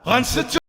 غنسد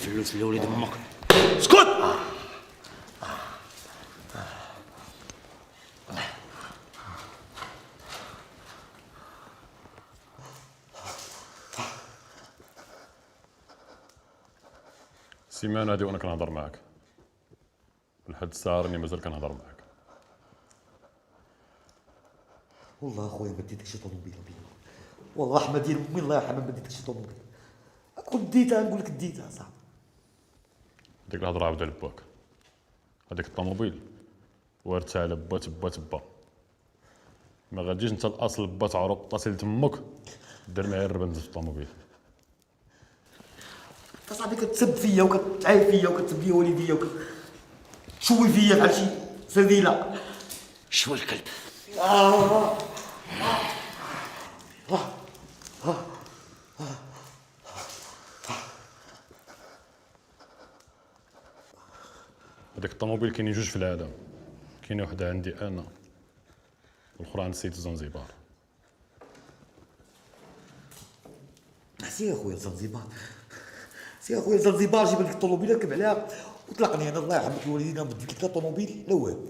الفلوس اللي ولد امك. اسكت. سيمانة هادي وانا كنهضر معاك، لحد الساعة راني مازال كنهضر معاك. والله اخويا ما ديتك شي طوموبيل بيا، والله رحمه ديال امي الله يرحمها ما ديتك شي طوموبيل. كنت ديتها نقول لك ديتها صاحبي. هاديك الهضرة عاود على باك، هاديك الطوموبيل وارثها على با تبا تبا. ما غاديش انت الاصل با تعرف طاسيل تمك دير معايا الربنز في الطوموبيل. انت صاحبي كتسب فيا وكتعايب فيا وكتسب لي والديا وكتشوي فيا بحال شي سرديله. شوي الكلب. هاديك الطوموبيل كاينين جوج في العالم، كاينه وحده عندي انا والاخرى عند السيد زنزبار. سير اخويا زنزبار، سير اخويا زنزبار، جيب هذيك الطوموبيل ركب عليها وطلقني انا الله يرحمك الوالدين. بديت لك الطوموبيل لا والو.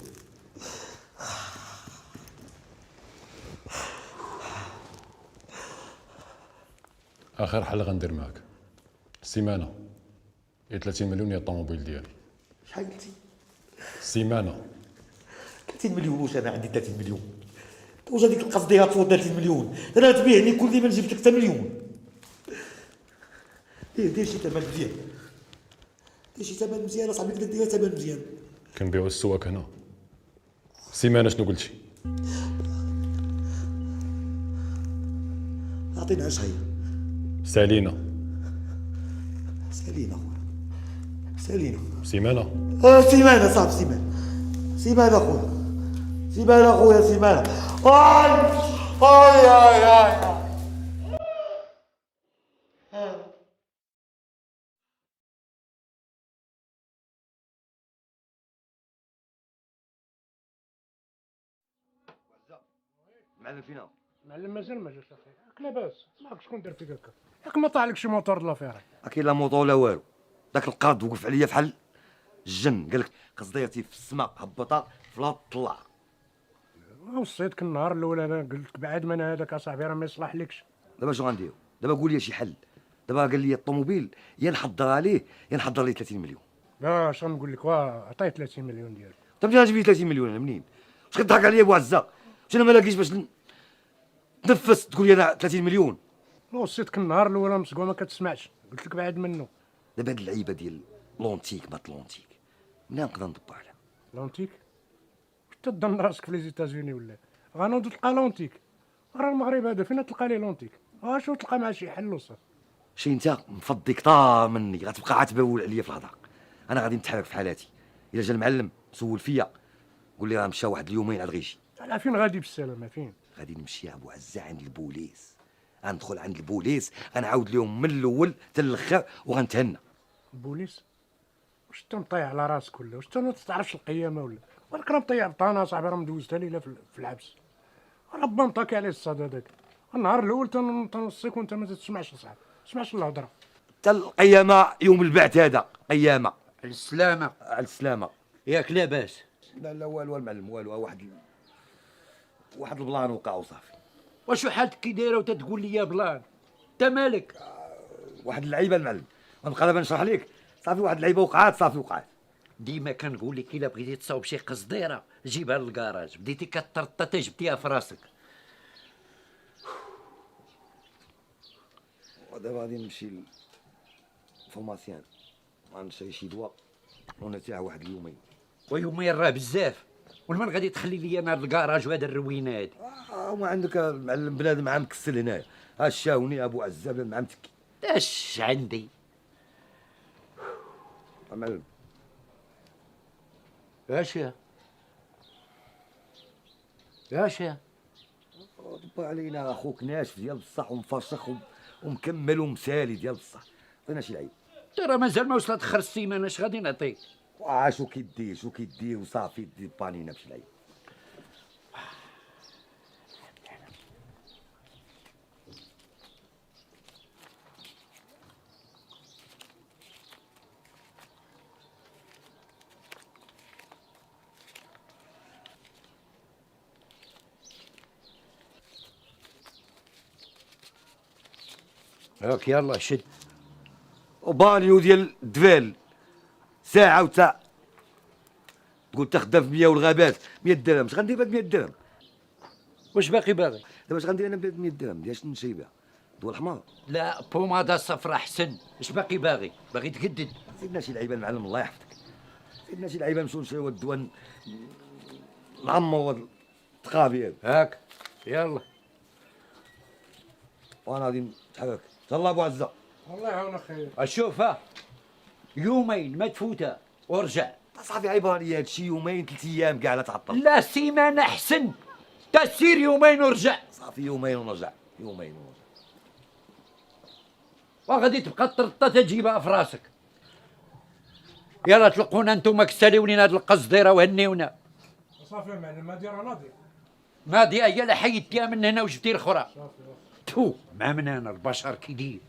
اخر حل غندير معاك سيمانه، هي 30 مليون هي الطوموبيل ديالي. شحال قلتي؟ سيمانه. 30 مليون؟ واش انا عندي 30 مليون؟ واش هذيك القصديها تفوت 30 مليون؟ انا تبيعني كل ما نجيب لك 6 مليون. دير شي ثمن مزيان، دير شي ثمن مزيان اصاحبي، كدا دير ثمن مزيان. كنبيعو السواك هنا. سيمانه شنو قلتي؟ عطينا اش هي؟ سالينا. سالينا خويا، سالينا. سيمانه. سيمانه صافي، سيمانه، سيمانه خويا، سيمانه خويا، سيمانه. اي اي اي معلم فينا؟ معلم مازال ما جاش اخي. ياك لاباس؟ معاك شكون دار فيك هكا؟ ياك ما طاح لك شي موطور د لافيري؟ كاين لا موطور لا والو. داك القاد وقف عليا فحال الجن، قال لك قصديتي في السماء هبطها في الارض طلع. وصيتك النهار الاول انا قلت لك بعد من هذاك اصاحبي راه ما يصلح لكش. دابا شنو غنديرو؟ دابا قول لي شي حل. دابا قال لي الطوموبيل يا نحضرها ليه يا نحضر ليه 30 مليون. لا اش غنقول لك، واه عطيه 30 مليون ديالك. انت منين غتجيب لي 30 مليون؟ انا منين؟ واش كضحك عليا ابو عزه؟ واش انا ما لاقيش باش تنفس تقول لي انا 30 مليون؟ وصيتك النهار الاول مسكوا ما كتسمعش، قلت لك بعد منه. دابا هاد اللعيبه ديال لونتيك ما لونتيك منين نقدر ندبر عليها؟ لونتيك؟ واش تظن راسك في لي زيتازوني ولا؟ غنوض تلقى لونتيك، راه المغرب هذا فين تلقى لي لونتيك؟ شو تلقى مع شي حل وصافي. شي انت مفضي كثار مني، غتبقى عتبول عليا في الهضره. انا غادي نتحرك في حالاتي. الا جا المعلم سول فيا قول لي راه مشى واحد اليومين عاد غيجي. على فين غادي بالسلامه؟ فين غادي نمشي ابو عزه عند البوليس، غندخل عند البوليس غنعاود لهم من الاول حتى الاخر وغنتهنى. البوليس؟ واش انت مطيع على راسك ولا واش انت ما تعرفش القيامه ولا؟ ولكن راه مطيع بطانه صاحبي، راه مدوزتها ليله في الحبس، ربا مطاكي عليه الصاد هذاك. النهار الاول تنوصيك وانت ما تسمعش صاحبي، ما تسمعش الهضره. حتى القيامه يوم البعث هذا قيامه. على السلامة. على السلامه. ياك لاباس؟ لا لا والو المعلم والو، واحد البلان وقع وصافي. واشو حالتك كي دايره وتتقول لي يا بلان؟ انت مالك؟ واحد اللعيبه المعلم، غنبقى دابا نشرح لك. صافي واحد اللعيبه وقعات، صافي وقعات. ديما كنقول لك الا بغيتي تصاوب شي قصديره جيبها للكراج، بديتي كترطط جبتيها في راسك. ودابا غادي نمشي للفورماسيان، غنشري شي دواء ونرتاح واحد اليومين. ويومين راه بزاف، والمن غادي تخلي لي انا الكراج وهذا الروينه هادي؟ وما عندك المعلم بنادم عام مكسل هنايا، ها الشاوني ابو عزاب مع متكي. اش عندي؟ المعلم اش طبا علينا اخوك ناشف ديال بصح ومفرشخ ومكمل ومسالي ديال بصح، عطينا شي لعيب. ترى مازال ما وصلت خر السيمانه، اش غادي نعطيك؟ شو كيدير وصافي دير بانينا بشي لعيب. هاك يلا شد. وبانيو ديال الدفال ساعة وتا تقول تخدم في 100 والغابات 100 درهم، اش غندير بهاد 100 درهم؟ واش باقي باغي؟ دابا اش غندير انا بهاد 100 درهم؟ ديال شنو نشري بها؟ دواء الحمار؟ لا بوماده صفرا حسن. اش باقي باغي تجدد؟ سيدنا شي لعيبه المعلم الله يحفظك، سيدنا شي لعيبه نمشيو نشريو الدواء نعمرو هاد التقابي هاد. هاك يلا. وانا غادي نتحرك. تهلا ابو عزه. الله يعاون خير. اشوف يومين ما تفوتها ورجع. صافي عيباني هادشي، يومين 3 ايام كاع لا تعطل. لا سيمانه احسن، تسير يومين ورجع. صافي يومين ونرجع، يومين ونرجع. وغادي تبقى ترطة تجيبها في راسك. يلا تلقونا انتوما كساليونين هاد القصديره وهنيونا. صافي المعلم هادي راه ناضيه. ناضيه هي اللي حيدتيها من هنا وجبتي الاخرى. تو ما من هنا البشر كي داير.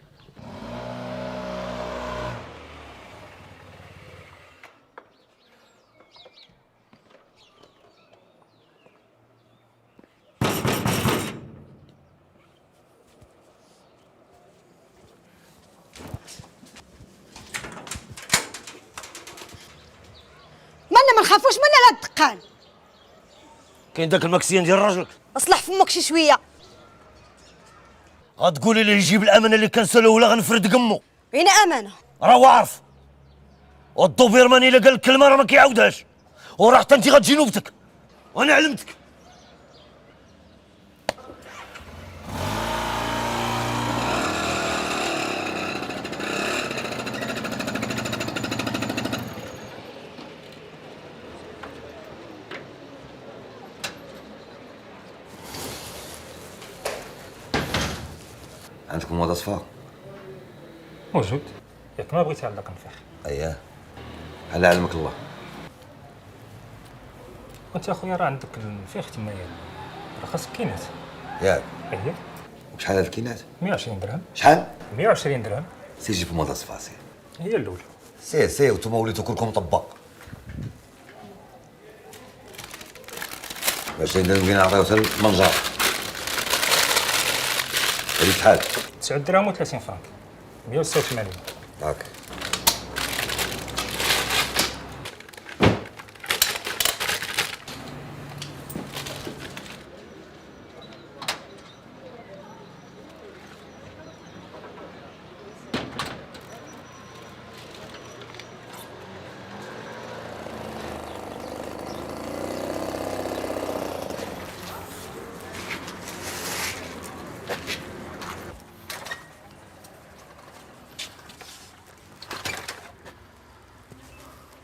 مالنا ما نخافوش مالنا لا الدقان. كاين داك المكسيان ديال راجلك، اصلح فمك شي شويه. غتقولي لي يجيب الامانه اللي كنسالو ولا غنفرد قمو. هنا امانه. راه عارف، والدوبيرماني الا قال لك كلمه راه ما كيعاودهاش، وراه حتى انت غتجي نوبتك وانا علمتك. عندكم وضع صفار؟ موجود، ياك ما بغيتي على النفخ. اييه، على علمك الله. وانت اخويا راه عندك الفيخ تمايا، راه خاصك كينات. ياك اييه، وشحال هاد الكينات؟ 120 درهم. شحال؟ 120 درهم سير جيب موضع صفار سير. هي الاولى. سير وانتوما وليتو كلكم طباق. باش نبغي نعطيو حتى المنجر. هادي شحال؟ 9 دراهم و30 فرانك. 186. هاك.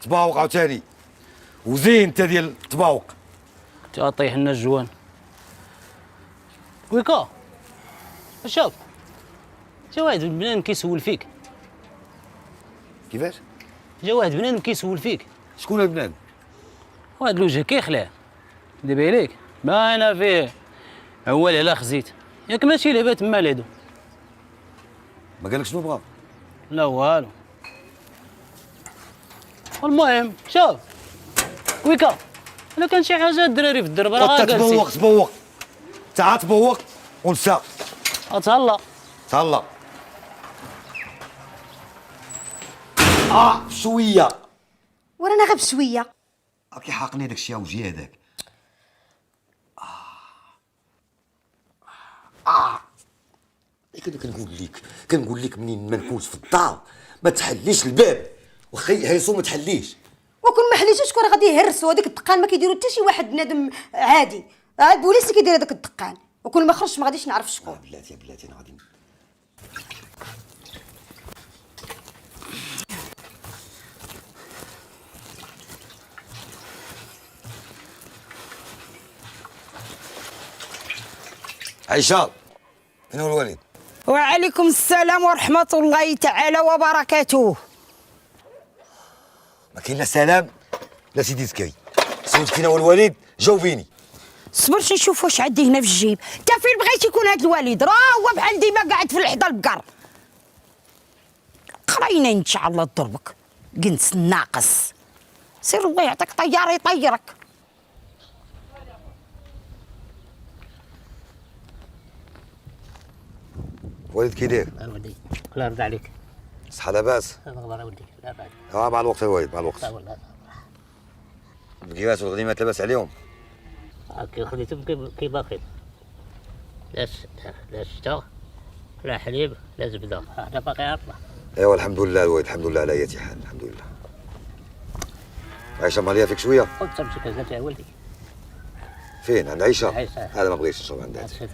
تباوق عاوتاني، وزين انت ديال التباوق. تعطيه لنا الجوان. ويكا شوف، جا واحد بنادم كيسول فيك. كيفاش؟ جا واحد بنادم كيسول فيك. شكون هاد البنادم؟ واحد الوجه كيخلع دابا عليك، باينه فيه اول على خزيت. ياك ماشي لعبه تما لهادو. ما قالك شنو بغا؟ لا والو. المهم شوف ويكا، الا كان شي حاجه الدراري في الدرب راه وانت جالسين. تبوق تعال تبوق ونسى. تهلا. تهلا. شويه. ورانا غير بشويه. كي حاقني داك الشيء وجهي هذاك. كنقول لك منين ما نكونش في الدار ما تحليش الباب، واخا يهرسوا ما تحليش. وكون ما حليتوش كون غادي يهرسوا هذيك الدقان، ما كيديروا حتى شي واحد بنادم عادي. البوليس اللي كيدير هذاك الدقان، وكون ما خرجش ما غاديش نعرف شكون. بلاتي انا غادي عيشة. فين هو الوالد؟ وعليكم السلام ورحمة الله تعالى وبركاته. ما كاين لا سلام لا سيدي زكي. سولتك فين هو الوالد؟ جاوبيني. صبرت نشوف واش عندي هنا في الجيب. انت فين بغيتي يكون هذا الوالد؟ راه هو بحال ديما قاعد في الحدا البقر. قراينا ان شاء الله ضربك قنس ناقص. سير الله يعطيك طيار يطيرك. والد كي داير؟ ودي الله يرضى عليك. صحة لاباس؟ الله ودي لا بعد. مع الوقت الوالد مع الوقت. البكيرات والغنيمات لاباس عليهم؟ كي خديتهم كي باقي. لا شتا لا حليب لا زبده، هذا باقي عطله. ايوا الحمد لله الوالد، الحمد لله على اية حال، الحمد لله. عايشة مالية فيك شوية؟ قلت تمشي كذا يا ولدي. فين؟ عند عيشة؟ عيشة. هذا ما بغيتش نشوف عند عيشة.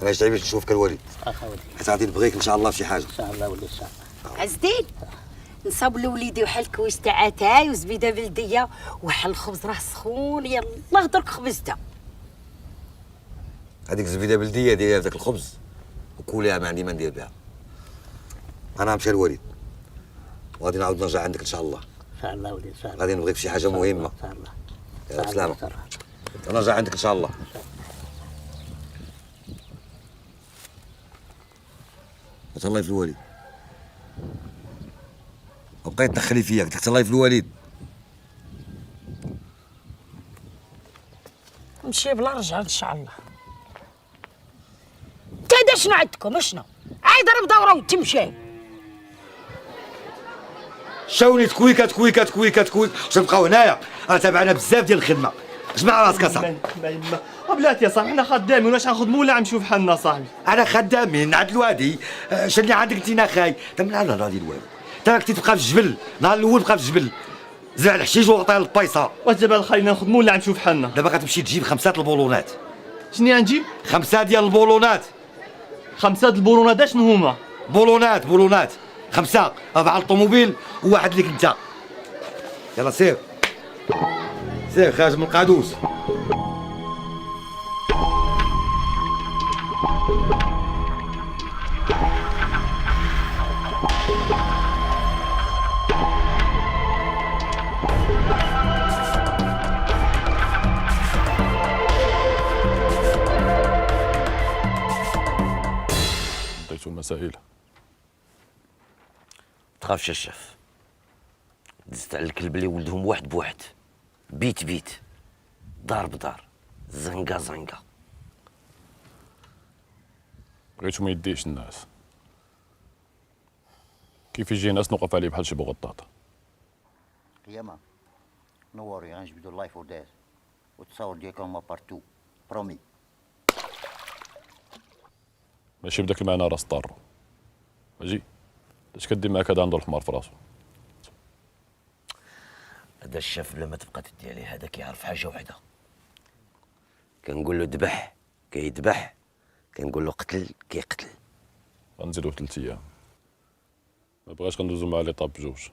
انا عشت باش نشوفك الوالد. اخا ولدي. حيت غادي نبغيك ان شاء الله في شي حاجة. ان شاء الله ولدي ان شاء الله. عز الدين نصاوب لوليدي وحال الكويس تاع اتاي وزبيده بلديه وحال الخبز راه سخون. يلا درك خبزته. هذيك الزبيدة بلدية ديريها في ذاك الخبز وكوليها، ما عندي ما ندير بها. انا نمشي الوالد وغادي نعاود نرجع عندك ان شاء الله. ان شاء الله ولدي ان شاء الله. غادي نبغيك في شي حاجة مهمة. ان شاء الله. يلا بسلامة. نرجع عندك ان شاء الله. تهلاي في الوالد. وبقيت تدخلي فيا، قلت لك تهلاي في الوالد. نمشي بلا رجعه ان شاء الله. انت شنو عندكم شنو؟ عايد ضرب دوره وتمشي. شاوني تكويكات واش نبقاو هنايا؟ راه تابعنا بزاف ديال الخدمه. جمع راسك اصاحبي. بلاتي يا صاحبي حنا خدامين واش غنخدموا ولا غنمشيو بحالنا صاحبي؟ انا خدامين عند الوادي. شني عندك انت ناخاي؟ تا من على راضي الوالد. تا كنتي تبقى في الجبل، نهار الاول بقى في الجبل. زرع الحشيش وغطيها للبيصه. واش دابا خلينا نخدموا ولا غنمشيو بحالنا؟ دابا غتمشي تجيب 5 البولونات. شنو غنجيب؟ 5 ديال البولونات. 5 البولونات شنو هما؟ بولونات 5، 4 الطوموبيل وواحد ليك انت. يلا سير خارج من القادوس. عطيتو المسائل. تخافش يا شاف، دزت على الكلب اللي ولدهم واحد بواحد، بيت دار بدار، زنقه. بغيتو ما يديش الناس. كيف يجي ناس نوقف عليه بحال شي بغطاط. قيامة نوري غنجبدو اللايف وداز والتصاور ديالكم بارتو برومي. ماشي بداك المعنى راس طارو. اجي اش كدير معاك هذا عنده الحمار في راسو. هذا الشاف بلا ما تبقى تدي عليه، هذا كيعرف حاجه وحده. كنقول له ذبح كيذبح، كنقول له قتل كيقتل. غنزيدو 3 ايام، ما بغاش غندوزو مع لي طاب بجوج.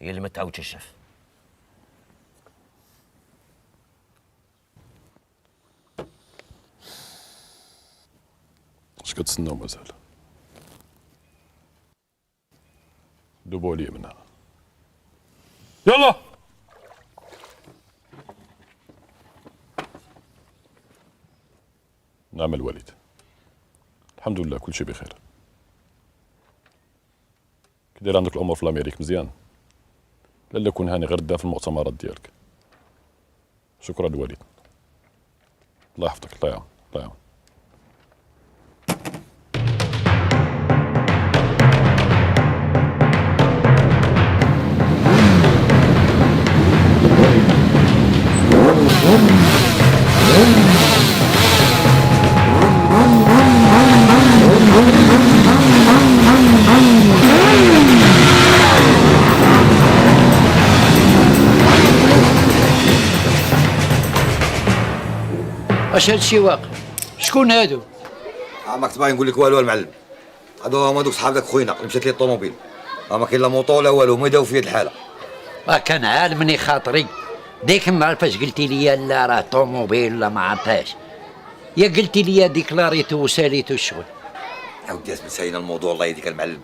هي اللي ما تعاودش الشاف. اش كتسناو مازال؟ دوبوا لي منها. يلا نعم الوالد، الحمد لله كل شيء بخير. كي داير عندك الامور في الامريك مزيان؟ لا كون هاني غير في المؤتمرات ديالك. شكرا الوالد. الله يحفظك، الله يعاون، الله يعاون. اش هادشي واقع؟ شكون هادو؟ عمك تبغي نقول لك والو المعلم. هادو هما دوك صحاب داك خوينا اللي مشات ليه الطوموبيل. ما كاين لا موطو لا والو، هما يداو في هاد الحاله. كان عالمني خاطري ديك النهار فاش قلتي لي لا راه طوموبيل لا ما عرفتهاش، يا قلتي لي ديكلاريتو وساليتو الشغل. عاودي اسمي سالينا الموضوع الله يهديك المعلم.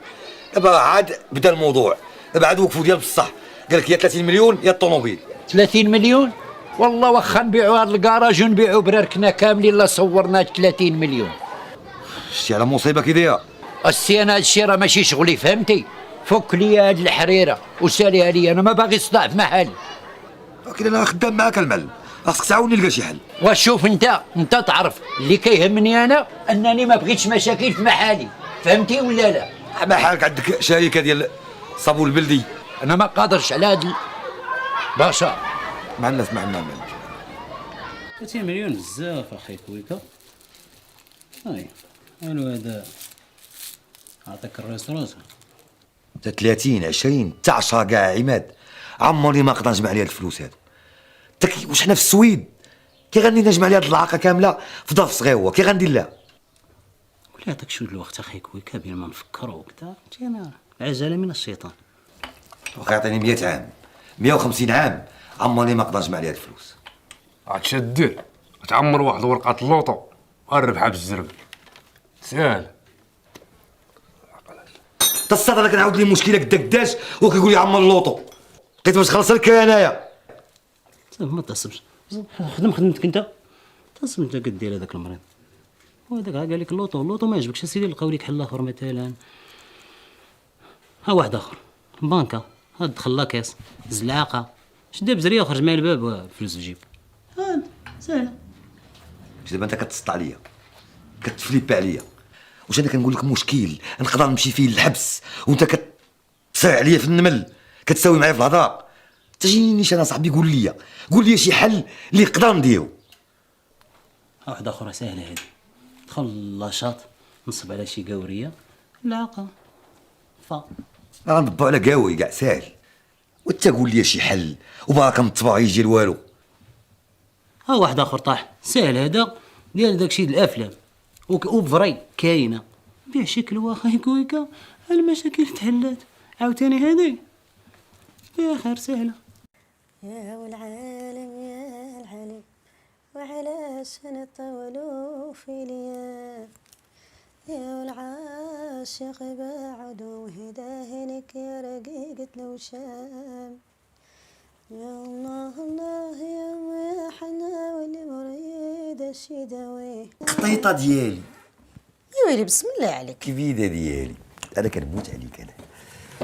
دابا عاد بدا الموضوع، دابا عاد وقفوا ديال بصح. قال لك يا 30 مليون يا الطوموبيل. 30 مليون؟ والله واخا نبيعوا هاد الكراج ونبيعوا براركنا كاملين لا صورنا 30 مليون. شتي على مصيبه كي دايره. السي انا هادشي راه ماشي شغلي فهمتي؟ فك لي هاد الحريره وساليها لي، انا ما باغي صداع في محالي. ولكن انا خدام معاك المعلم، خاصك تعاوني نلقى شي حل. وشوف انت تعرف اللي كيهمني انا انني ما بغيتش مشاكل في محالي، فهمتي ولا لا؟ ما حالك عندك شركه ديال الصابون البلدي. انا ما قادرش على هاد باشا. مع الناس مع المعلم. 30 مليون بزاف اخي كويكا. هاي الو هذا عطاك الريستورانت. 30 20 حتى 10 كاع عماد، عمري ما نقدر نجمع عليها الفلوس هادو. واش حنا في السويد كي غادي نجمع عليها هاد العاقه كامله في ظرف صغير، هو كي غندير لها؟ قول يعطيك شويه الوقت اخي كويكا بين ما نفكروا وكذا. انا عجله من الشيطان. وكيعطيني 100 عام 150 عام عمري ما نقدر نجمع عليها الفلوس. عاد شدير تعمر واحد ورقه اللوطو الربحه بالزرب سهل. تصدق انا كنعاود لي مشكله كداش وكيقول لي عمر اللوطو. لقيت باش نخلص لك انايا. ما تعصبش، خدم خدمتك انت. تعصب انت كدير هذاك المريض وهذاك قال لك اللوطو ما يعجبكش اسيدي، لقاو لك حل اخر مثلا. ها واحد اخر بنكه، ها دخل لا كاس زلاقه شد بزريه وخرج مع الباب فلوس في جيب. هاد سهله. واش دابا انت كتسط عليا كتفليب عليا؟ واش انا كنقول لك مشكل نقدر نمشي فيه للحبس وانت كتصيع عليا في النمل، كتساوي معايا في الهضره؟ تجينيش انا صاحبي قول لي شي حل اللي نقدر نديرو. واحده اخرى سهله هذه، دخل لاشاط نصب على شي قاوريه العاقه غنضبو على قاوي كاع ساهل. وانت قول لي شي حل وبارك من الطبع يجي والو. ها واحد اخر طاح ساهل هذا ديال داكشي د الافلام وبفري كاينه. بيع شكل واخا كويكا المشاكل تحلات. عاوتاني هذه يا خير سهله. يا والعالم يا العالم وعلاش نطولوا في ليال، يا والعاشق بعد وهداه لك يا رقيقة الوشام، يا الله الله يا حنا واللي مريد الشي داويه. قطيطه ديالي يا ويلي بسم الله عليك. كبيده ديالي انا كنموت عليك انا،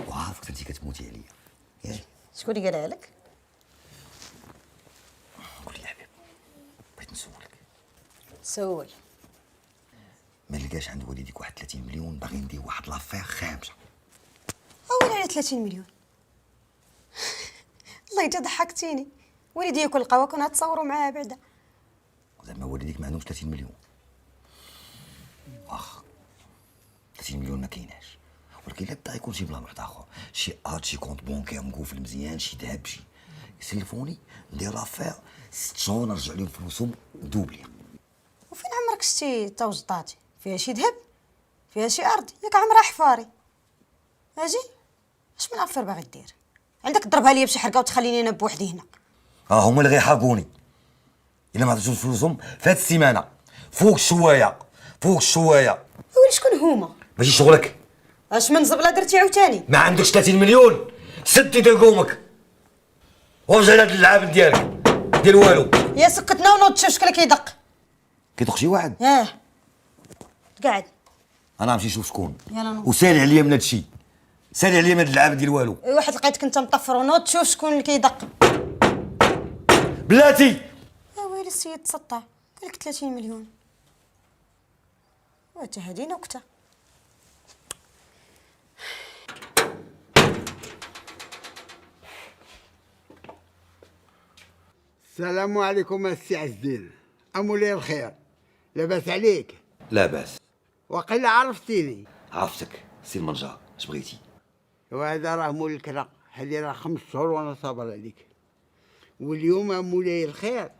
وعارفك انت كتموتي عليا. ياك شكون اللي قالها لك؟ قول لي يا حبيب، بغيت نسولك. سول. ما لقاش عند والديك واحد 30 مليون باغي ندير واحد لافير خامسه. وين على 30 مليون؟ الله يجا ضحكتيني. والدي ياكل القهوه كنا تصوروا معاه بعدا. زعما والديك ما عندهمش 30 مليون؟ واخا 30 مليون ما كايناش، ولكن لا يكون شي بلان واحد اخر، شي ارت شي كونت بونكير مقوفل مزيان، شي ذهب شي يسلفوني ندير لافير 6 شهور نرجع لهم فلوسهم دوبلي. وفين عمرك شتي توجطاتي فيها شي ذهب فيها شي ارض؟ ياك عمرها حفاري. اجي اش من افير باغي دير؟ عندك تضربها ليا بشي حرقه وتخليني انا بوحدي هنا. هما اللي غيحاربوني الا ما عطيتوش فلوسهم في هاد السيمانه. فوق شويه ويلي شكون هما؟ ماشي شغلك. اش من زبله درتي عاوتاني؟ ما عندكش 30 مليون سدي دقومك ورجع لهاد اللعاب ديالك ديال والو. يا سكتنا ونوض شوف شكون كيدق. كيدق شي واحد؟ قاعد. انا نمشي نشوف شكون. يلا نوض. وسالي عليا من هادشي، سالي عليا من هاد اللعاب ديال والو. واحد لقيتك انت مطفر ونوض شوف شكون اللي كيدق. بلاتي. يا ويلي السيد تسطع قالك 30 مليون. وتا هادي نكته. السلام عليكم السي عز الدين. أمولي الخير، لاباس عليك؟ لا باس. وقيلا عرفتيني. عرفتك سي المنجار، اش بغيتي؟ وهذا راه مول الكرا، هذه راه 5 شهور وانا صابر عليك. واليوم أمولاي الخير،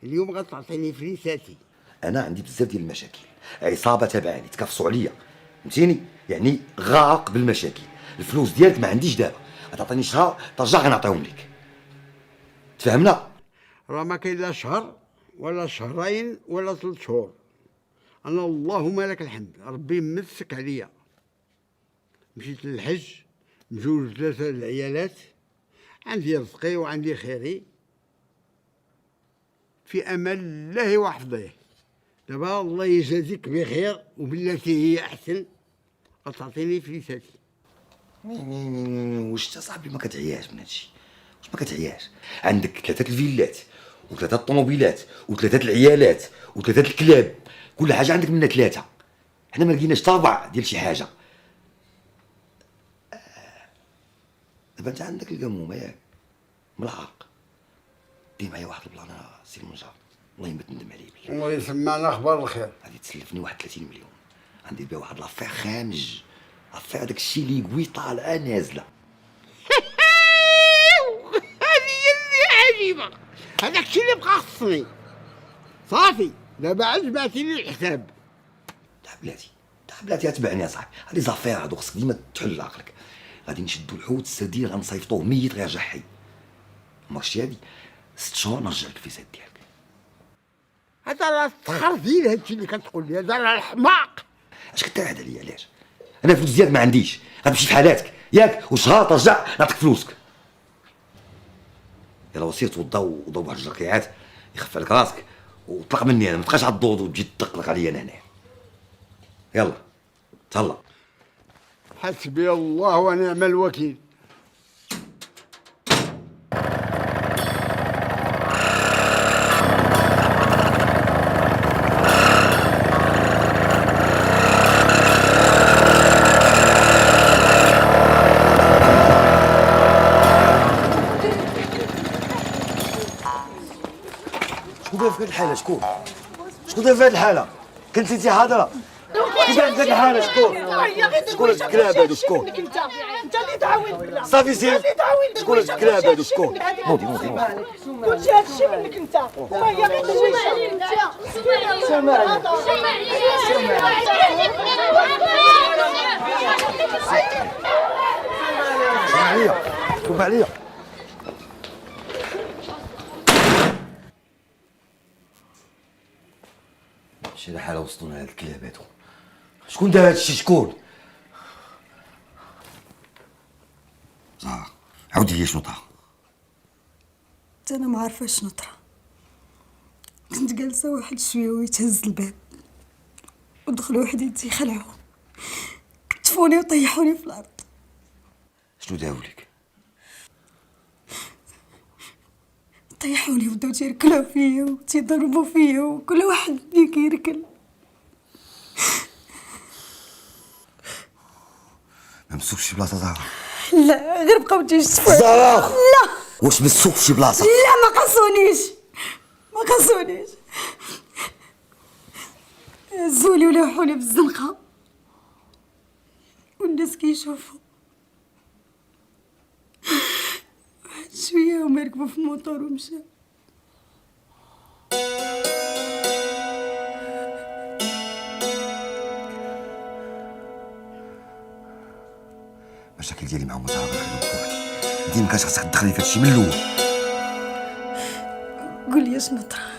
اليوم غتعطيني فليساتي. انا عندي بزاف ديال المشاكل، عصابه تابعاني تكفصوا عليا، فهمتيني؟ يعني غارق بالمشاكل. الفلوس ديالك ما عنديش دابا، غتعطيني شهر ترجع غنعطيهم لك. تفهمنا؟ راه ما كاين لا شهر ولا شهرين ولا 3 شهور. انا اللهم لك الحمد، ربي مسك عليا. مشيت للحج، مجوج 3 العيالات، عندي رزقي وعندي خيري، في امل الله وحفظه. دابا الله يجازيك بخير وبالتي هي احسن، غتعطيني فليساتي. واش انت صاحبي ما كتعياش من هادشي؟ واش ما كتعياش؟ عندك 3 الفيلات و3 الطوموبيلات و3 العيالات و3 الكلاب، كل حاجه عندك منها 3. حنا ما لقيناش طابع ديال شي حاجه. دابا انت عندك القمومه ياك من العرق. دير معايا واحد البلان سي المنجار، والله ما تندم عليه بالله. الله يسمعنا اخبار الخير. غادي تسلفني واحد 30 مليون، غندير بها واحد لافير خامج، لافير داك الشيء اللي يقوي طالعه نازله. هذه هي اللي عجيبه، هذاك الشيء اللي بقى خصني. صافي دابا عاد جمعتي لي الحساب. تاع بلاتي اتبعني يا صاحبي، هادي زافير هادو خصك ديما تحل عقلك. غادي نشدو الحوت السردين غنصيفطوه ميت غيرجع حي. ماشي هادي 6 شهور نرجع لك الفيزات ديالك. هذا راه تخرزيل هادشي اللي كتقول لي، هذا راه الحماق. اش كتعاد عليا علاش؟ انا فلوس ديالك ما عنديش، غتمشي في حالاتك ياك، وشهر ترجع نعطيك فلوسك. يلا وسير توضا وضرب واحد 2 ركيعات يخف عليك راسك وطلق مني انا، ما تبقاش عضوض وتجي تطقطق عليا انا هنا. يلا تهلا. حسبي الله ونعم الوكيل. شكون داير في هاد الحاله؟ شكون داير في هاد الحاله؟ كنت انت حاضره؟ شكون داير في هاد الحاله؟ شكون الكلاب هادو؟ شكون؟ انت اللي تعاون. صافي سير. شكون الكلاب هادو؟ شكون؟ نوضي كلشي هادشي منك انت. وهي غير شوف عليا. شي حاله وسطونا هاد الكلاب هادو. شكون دار هادشي؟ شكون؟ زهر عاودي لي شنو طرا. انا ما عارفه شنو طرا. كنت جالسه واحد شويه ويتهز الباب ودخلوا وحدين تيخلعوا، كتفوني وطيحوني في الارض. شنو داولك؟ طيحوني وبداو تيركلوا فيا وتيضربوا فيا وكل واحد بدا كيركل. ما مسوك شي بلاصه زهرة؟ لا غير بقاو تيشتفوا. زهرة لا واش مسوك شي بلاصه؟ لا ما قصونيش. هزولي ولوحوني بالزنقه والناس كيشوفوا. واحد شويه هما ركبوا في الموطور ومشاو. المشاكل ديالي معاهم زهرة غنحلهم بوحدي. انت ما كانش خاصك تدخلي في هادشي من الاول. قول لي شنو طرا؟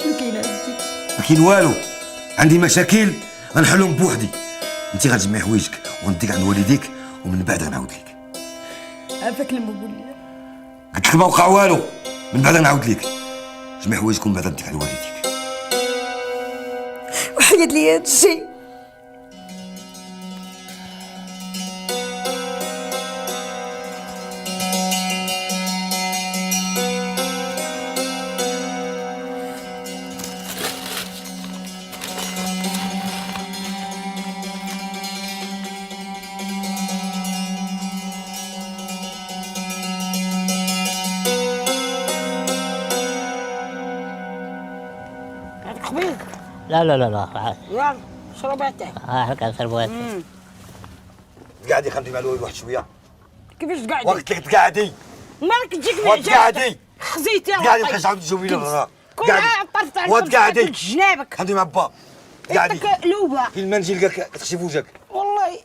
شنو كاين عندي؟ ما كاين والو، عندي مشاكل غنحلهم بوحدي. انت غتجمعي حوايجك ونديك عند والديك ومن بعد غنعاود لك. عافاك لما قول لي. قلت لك ما وقع والو، من بعد غنعاود لك. جمعي حوايجك ومن بعد نديك عند والديك. وحيد لي هاد الشيء. لا لا لا لا يلا شرب عتاك. هاك نشربوا. قاعدي خلي مع الوالد واحد شويه. كيفاش قاعدي؟ وقت لك تقعدي. مالك تجيك وقت قاعدي. خزيتي قاعدي بقيت عاود تجاوبي لي. كون طرفت على وقت قاعدي. جنابك. خلي مع با. قاعدي. عندك لوبه. فين ما نجي نلقاك تخشي في وجهك. والله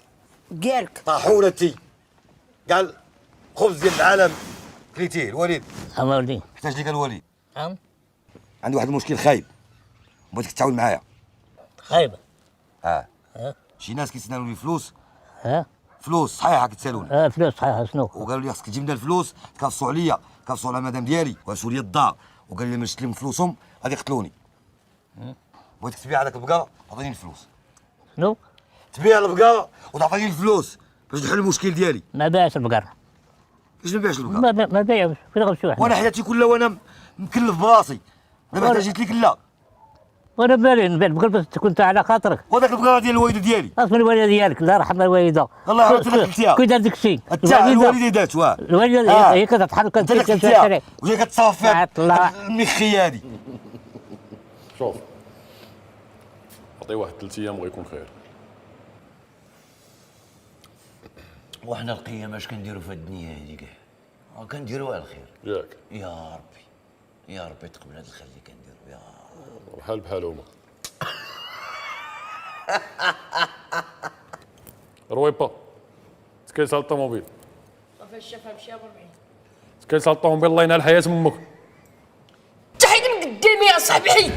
قالك. طاحونتي. قال خبز ديال العالم كليتيه الوليد. أما ولدي. احتاج لك الوليد. عندي واحد المشكل خايب. بغيتك تعاون معايا. خايبة. شي ناس كيتسناولوني فلوس. فلوس صحيحه كتسالوني. فلوس صحيحه شنو؟ وقالوا لي خاصك تجيب لنا الفلوس تكافصوا عليا كافصوا على مدام ديالي وغنشوفوا لي الدار وقال لي ما نستلم فلوسهم غادي يقتلوني. بغيتك تبيع هذاك البقره تعطيني الفلوس. شنو؟ تبيع البقره وتعطيني الفلوس باش نحل المشكل ديالي. ما باعش البقرة. كيفاش ما بيعش البقره؟ ما بايعوش فين غنمشيو حنا؟ وانا حياتي كلها وانا مكلف براسي دابا احتاجيت لك لا. وانا بالي نبيع البقرة باش تكون انت على خاطرك. وهذاك البقره ديال الوالده ديالي. اصلا الوالده ديالك الله يرحم الوالده. الله يرحم لك كي دار داك الشيء. الوالده دات واه. الوالده هي كتضحك انت اللي قتلتيها وهي كتصافى المخي هادي. شوف عطيه واحد 3 ايام وغيكون خير. وحنا القيامة اش كنديروا في الدنيا هذه كاع؟ كنديروها الخير. ياك. يا ربي يا ربي تقبل هذا الخير اللي كنديرو يا ربي. بحال بحالهما. رويبا تكيس على الطوموبيل. فاش شافها مشى ب 40. تكيس على الطوموبيل الله ينال حياة امك. تحيد من قدامي يا صاحبي حيد.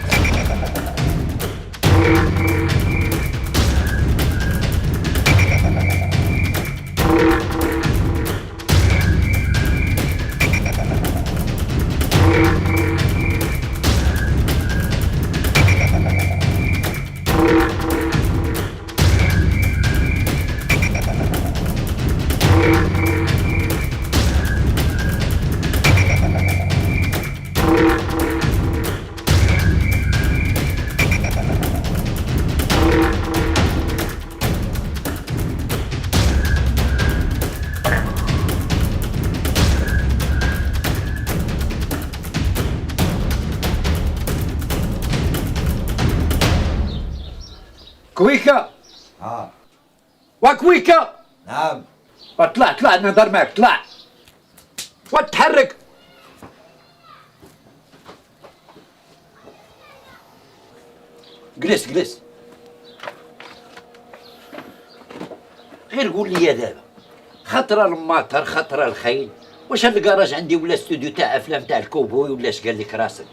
كويكا. وكويكا. نعم. طلع نهضر معك طلع. وتحرك. جلس. غير قول لي دابا خطره الماطر خطره الخيل واش هاد الكراج عندي ولا استوديو تاع افلام تاع الكوبوي ولا اش قال لك راسك؟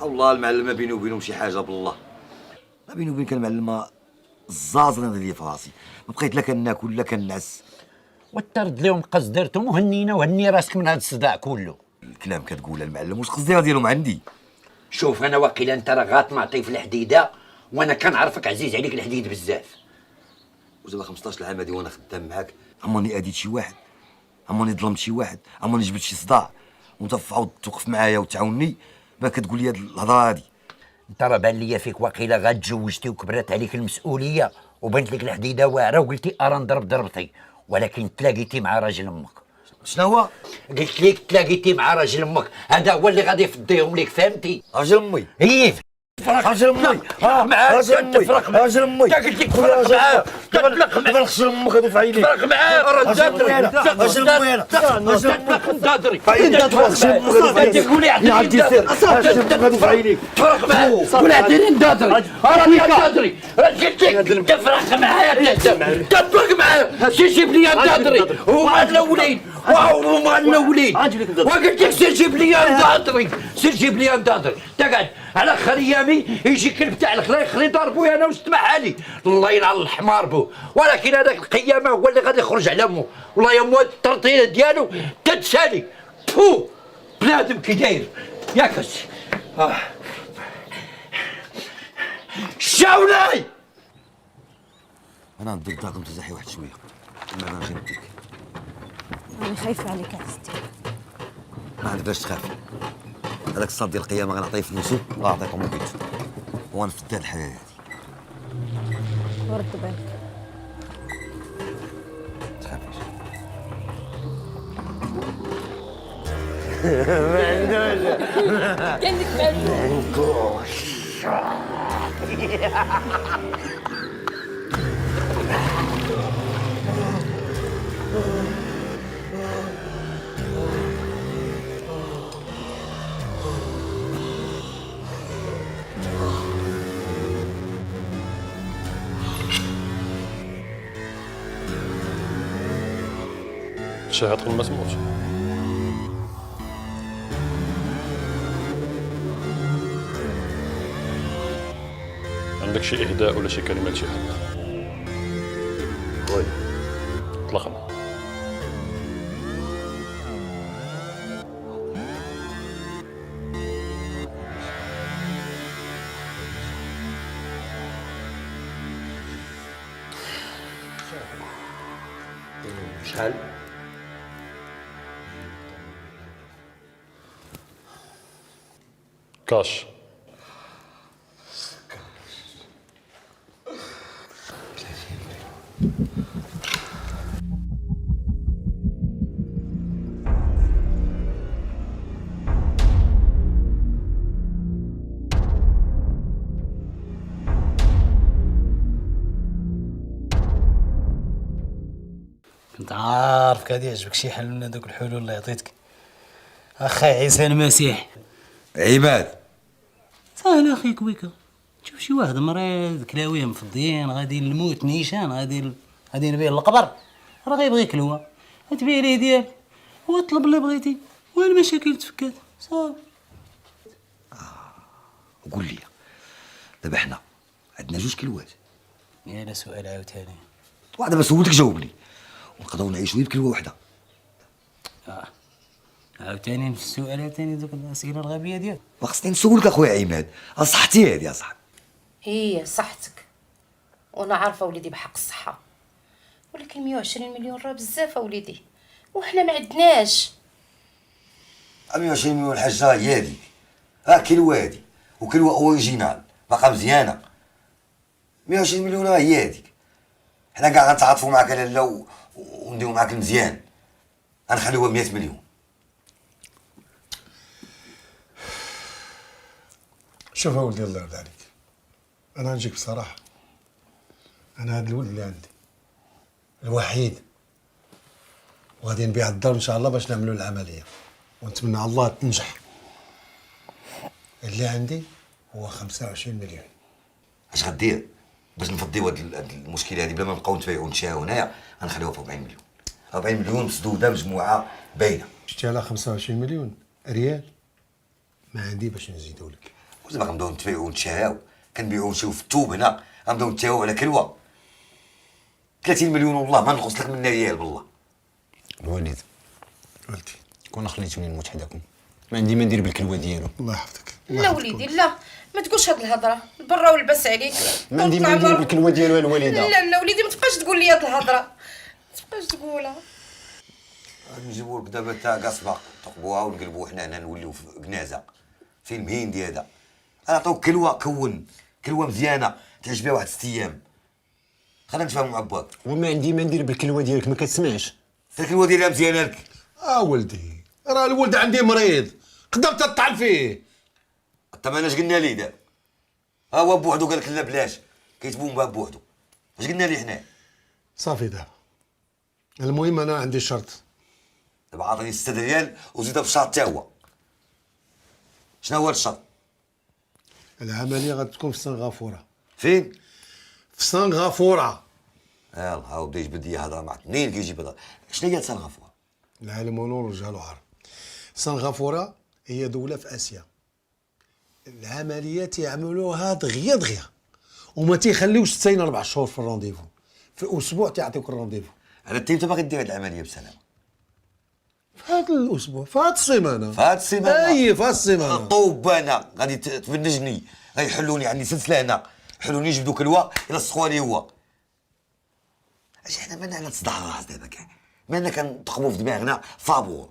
والله المعلم ما بيني وبينهم شي حاجه بالله. ما بيني وبينك المعلم الزازره اللي في راسي ما بقيت لا كناكل لا كنعس. وترد لهم قص درتهم وهنينا وهني راسك من هذا الصداع كله. الكلام كتقول المعلم واش قصدي ديالهم عندي. شوف انا واقيلا انت راه غاطمعطي في الحديده وانا كنعرفك عزيز عليك الحديد بزاف. ودابا 15 عام هادي وانا خدام معاك عمرني اديت شي واحد عمرني ظلمت شي واحد عمرني جبت شي صداع وانت عاود توقف معايا وتعاوني ما كتقول لي هاد الهضره هادي. انت راه بان ليا فيك واقيلا غاتزوجتي وكبرت عليك المسؤوليه وبنت لك الحديده واعره وقلتي ارا نضرب ضربتي ولكن تلاقيتي مع راجل امك. شنو هو؟ قلت لك تلاقيتي مع راجل امك هذا هو اللي غادي يفضيهم لك فهمتي؟ راجل امي. ايه راجل امي. معاه راجل امي. راجل امي. قلت لك تفرق معاه. تفرق معاه. نغسل امك هذا في عينيك. تفرق معاه. راجل امي انا. راجل امي انا. راجل امي. تهضري. انت تغسل امك. تقولي عندي سر. راجل امك هذا في عينيك. تفرق معاه. قول عندي ندادري. راني ندادري. قلت لك تفرق معاه. تفرق معاه. جيب لي ندادري. هما الاولين. وهما الاولين. وقلت لك سير جيب لي ندادري. سير جيب لي ندادري. تقعد على خريامي يجي كلب تاع الخري ضربوه انا وستمع علي الله يلعن الحمار بو ولكن هذاك القيامه هو اللي غادي يخرج على امه والله يا مو الترطيله ديالو تتسالي تفو بنادم كي داير ياك شاولاي. انا نديك داكم تزحي واحد شويه انا غنمشي نديك. انا خايفه عليك عزتي. ما عندك باش تخاف هذاك الصاد ديال القيامه غنعطيه فلوسو وغنعطيه طوموبيلتو وغنفدى الحياه هادي. ورد بالك. تخافيش. كانك شاهد ما تموت. عندك شي إهداء ولا شي كلمة شهادة؟ قول. اطلقنا. شحال؟ كاش. كنت عارفك غادي يعجبك شي حل من هذوك الحلول اللي عطيتك اخي عيسى المسيح. عماد سهل اخي كويكا، تشوف شي واحد مريض كلاويه مفضيين غادي الموت نيشان غادي نبيه للقبر، راه غيبغي كلوه تبيع ليه ديال وطلب اللي بغيتي والمشاكل تفكات صافي. قول لي دابا حنا عندنا جوج كلوات. يا لا سؤال عاوتاني. واحده بس سولتك جاوبني ونقدروا نعيشوا غير بكلوه واحده. عاوتاني في السؤال عاوتاني دوك الاسئله الغبيه ديالك. خصني نسولك اخويا عماد، صحتي هادي يا صاحبي. هي صحتك وانا عارفه وليدي بحق الصحه، ولكن 120 مليون راه بزاف وليدي وحنا ما عندناش. 120 مليون الحاجه هي هادي، كيلو هادي وكيلو اوريجينال باقا مزيانه. 120 مليون هي هاديك. حنا كاع غنتعاطفوا معاك لالا ونديرو معاك المزيان، غنخليوها 100 مليون. شوف اولدي الله يرضى عليك، انا نجيك بصراحه، انا هذا الولد اللي عندي الوحيد وغادي نبيع الدار ان شاء الله باش نعملوا العمليه ونتمنى على الله تنجح. اللي عندي هو 25 مليون. اش غدير باش نفضيو هاد المشكله هادي بلا ما نبقاو نتبايعو ونتشاهو هنايا؟ غنخليوها في 40 مليون. 40 مليون مسدوده مجموعه باينه. شتي على 25 مليون ريال ما عندي باش نزيدو لك. ودابا غنبداو نتبايعو ونتشاهو، كنبيعو ونشريو في التوب هنا، غنبداو نتشاهو على كلوه. 30 مليون والله ما نقص لك منها ريال بالله. الوالد ولدي كون خليتوني نموت حداكم، ما عندي ما ندير بالكلوه ديالو. الله يحفظك. لا وليدي لا، ما تقولش هاد الهضره، برا ولبس عليك. ما عندي ما ندير بالكلوه ديالو الوالده. لا وليدي ما تبقاش تقول لي هاد الهضره، ما تبقاش تقولها. غادي نجيبو لك دابا تا قصبه تقبوها ونقلبوها حنا هنا نوليو في كنازه فيلم هندي هذا. نعطيوك كلوه كلوه مزيانه تعيش بها واحد 6 ايام. خلينا نتفاهموا مع باك. وما عندي ما ندير بالكلوه ديالك، ما كتسمعش. الكلوه ديالها مزيانه لك. ولدي راه الولد عندي مريض، قدرت تطعن فيه. طب انا اش قلنا ليه دابا؟ هو بوحدو قال لك لا بلاش، كيتبون بها بوحدو. اش قلنا ليه حنا؟ صافي دابا المهم انا عندي شرط. دابا عطيني 6 ريال وزيدها بشرط تا هو. شنو هو الشرط؟ العمليه غتكون في سنغافوره. فين؟ في سنغافوره. يلا هاو بدا يجبد لي هضره مع اثنين كيجيب هضره. شنو هي سنغافوره؟ العالم ونور رجال وعرب. سنغافوره هي دوله في اسيا. العمليات يعملوها دغيا وما تيخليوش تسين 4 شهور في الرونديفو، في اسبوع تيعطيوك الرونديفو. على انت باغي دير هاد العمليه بسلامه؟ في هذا الاسبوع، في هذه السيمانه. في هذه السيمانه؟ اي في هذه السيمانه. الطوب انا غادي تفنجني، غيحلوني عندي سلسله هنا، حلوني يجبدوا كلوه يلصقوها لي هو. اش حنا مالنا على تصدع الراس دابا كاع، مالنا كنطقموا في دماغنا فابور.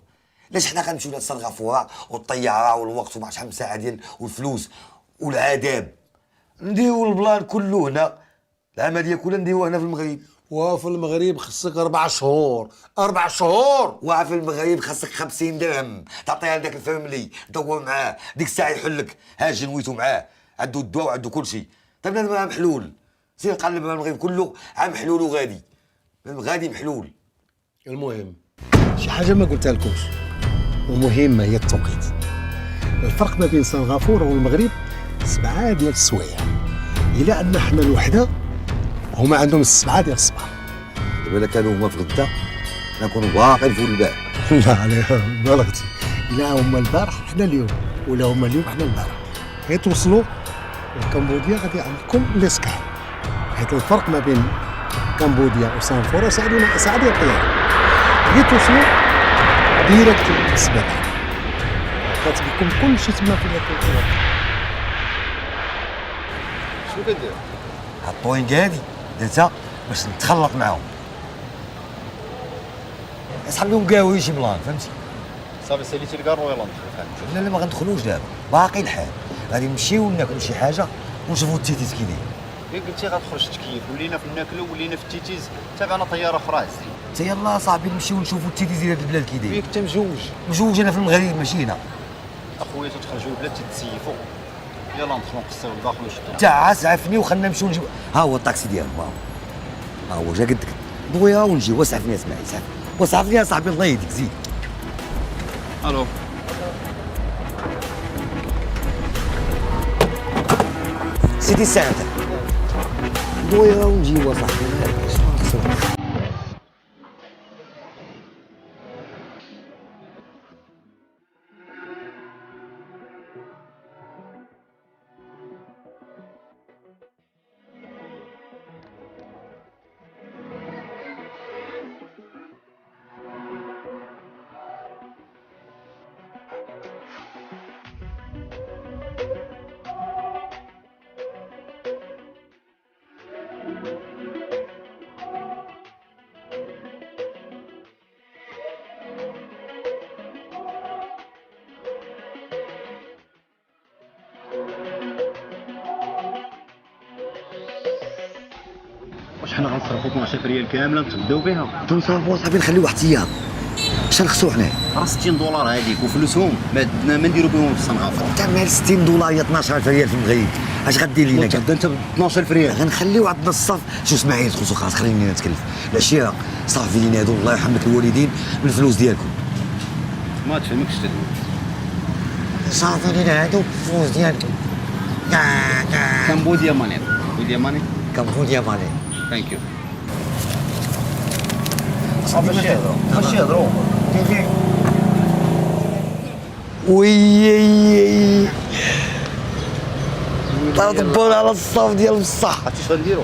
علاش حنا غنمشيو لسنغافوره والطياره والوقت وما شحال من ساعه ديال والفلوس والعذاب؟ نديرو البلان كله هنا، العمليه كلها نديروها هنا في المغرب. وفي المغرب خصك 4 شهور. 4 شهور. وفي المغرب خاصك 50 درهم تعطيها لذاك الفاميلي، دور معاه ديك الساعه يحل لك. ها جنويتو معاه، عنده الدواء وعنده كل شيء. طيب بنادم عام حلول، سير نقلب على المغرب كله عام حلول وغادي، غادي محلول. المهم شي حاجه ما قلتها لكمش ومهمه هي التوقيت. الفرق ما بين سنغافوره والمغرب 7 ديال السوايع. الا عندنا حنا الوحده هما عندهم 7 ديال الصباح. دابا الا كانوا هما في غدا نكونوا باقيين فوق الباب. لا عليها بلغتي. الا هما البارح حنا اليوم، ولا هما اليوم حنا البارح. غير توصلوا لكمبوديا غادي عندكم ليسكار، حيت الفرق ما بين كمبوديا وسنغافوره ساعه ديال الطياره. غير توصلوا ديريكت للسباق، كتجيكم كلشي تما في الطياره. شنو كدير؟ هاد الطوينك هادي درتها باش نتخلط معاهم. اسحب لهم قهوه شي بلان، فهمتي؟ صافي ساليتي الكارو يلا ندخلو. لا لا ما غندخلوش دابا، باقي الحال. غادي نمشيو ناكلو شي حاجه ونشوفو التيتيز كي داير. كي قلتي غتخرج تكيف ولينا في ناكلو ولينا في التيتيز تابعنا طياره اخرى عزيزي. انت يلاه صاحبي نمشيو نشوفو التيتيز ديال هاد البلاد كي داير. وياك انت مجوج. مجوج انا في المغرب ماشي هنا. اخويا تخرجوا البلاد تتسيفوا. يلا ندخلو نقصرو الداخل وشدو. تعس عفني وخلنا نمشيو نجيب. ها هو الطاكسي ديالهم، ها هو جا قدك. ضويا ونجي. واسعفني اسماعيل، اسعفني واسعفني يا صاحبي الله يهديك زيد. الو. سيدي الساعه ضويا ونجي وصاحبي. شنو نخسرو؟ واش حنا غنصرفوا 12 ريال كامله نتغداو بها؟ تنصرفوا صاحبي نخليو واحد ايام. اش نخسرو حنايا؟ راه 60 دولار هذيك وفلوسهم ما نديرو بهم في سنغافوره. انت مال 60 دولار هي 12000 ريال في المغرب، اش غدير لينا؟ تغدا انت ب 12000 ريال. غنخليو عندنا الصف. شو اسماعيل خصو خلاص خليني نتكلف. العشيه صافي لينا هادو الله يرحم لك الوالدين بالفلوس ديالكم. ما تفهمكش تدوي. صافي لينا هادو بالفلوس ديالكم. كمبوديا ماني. كمبوديا ماني. كمبوديا ماني. ثانك يو. خش يهضروا. وي طبقوا على الصف ديال بصح. عرفتي شنو نديرو؟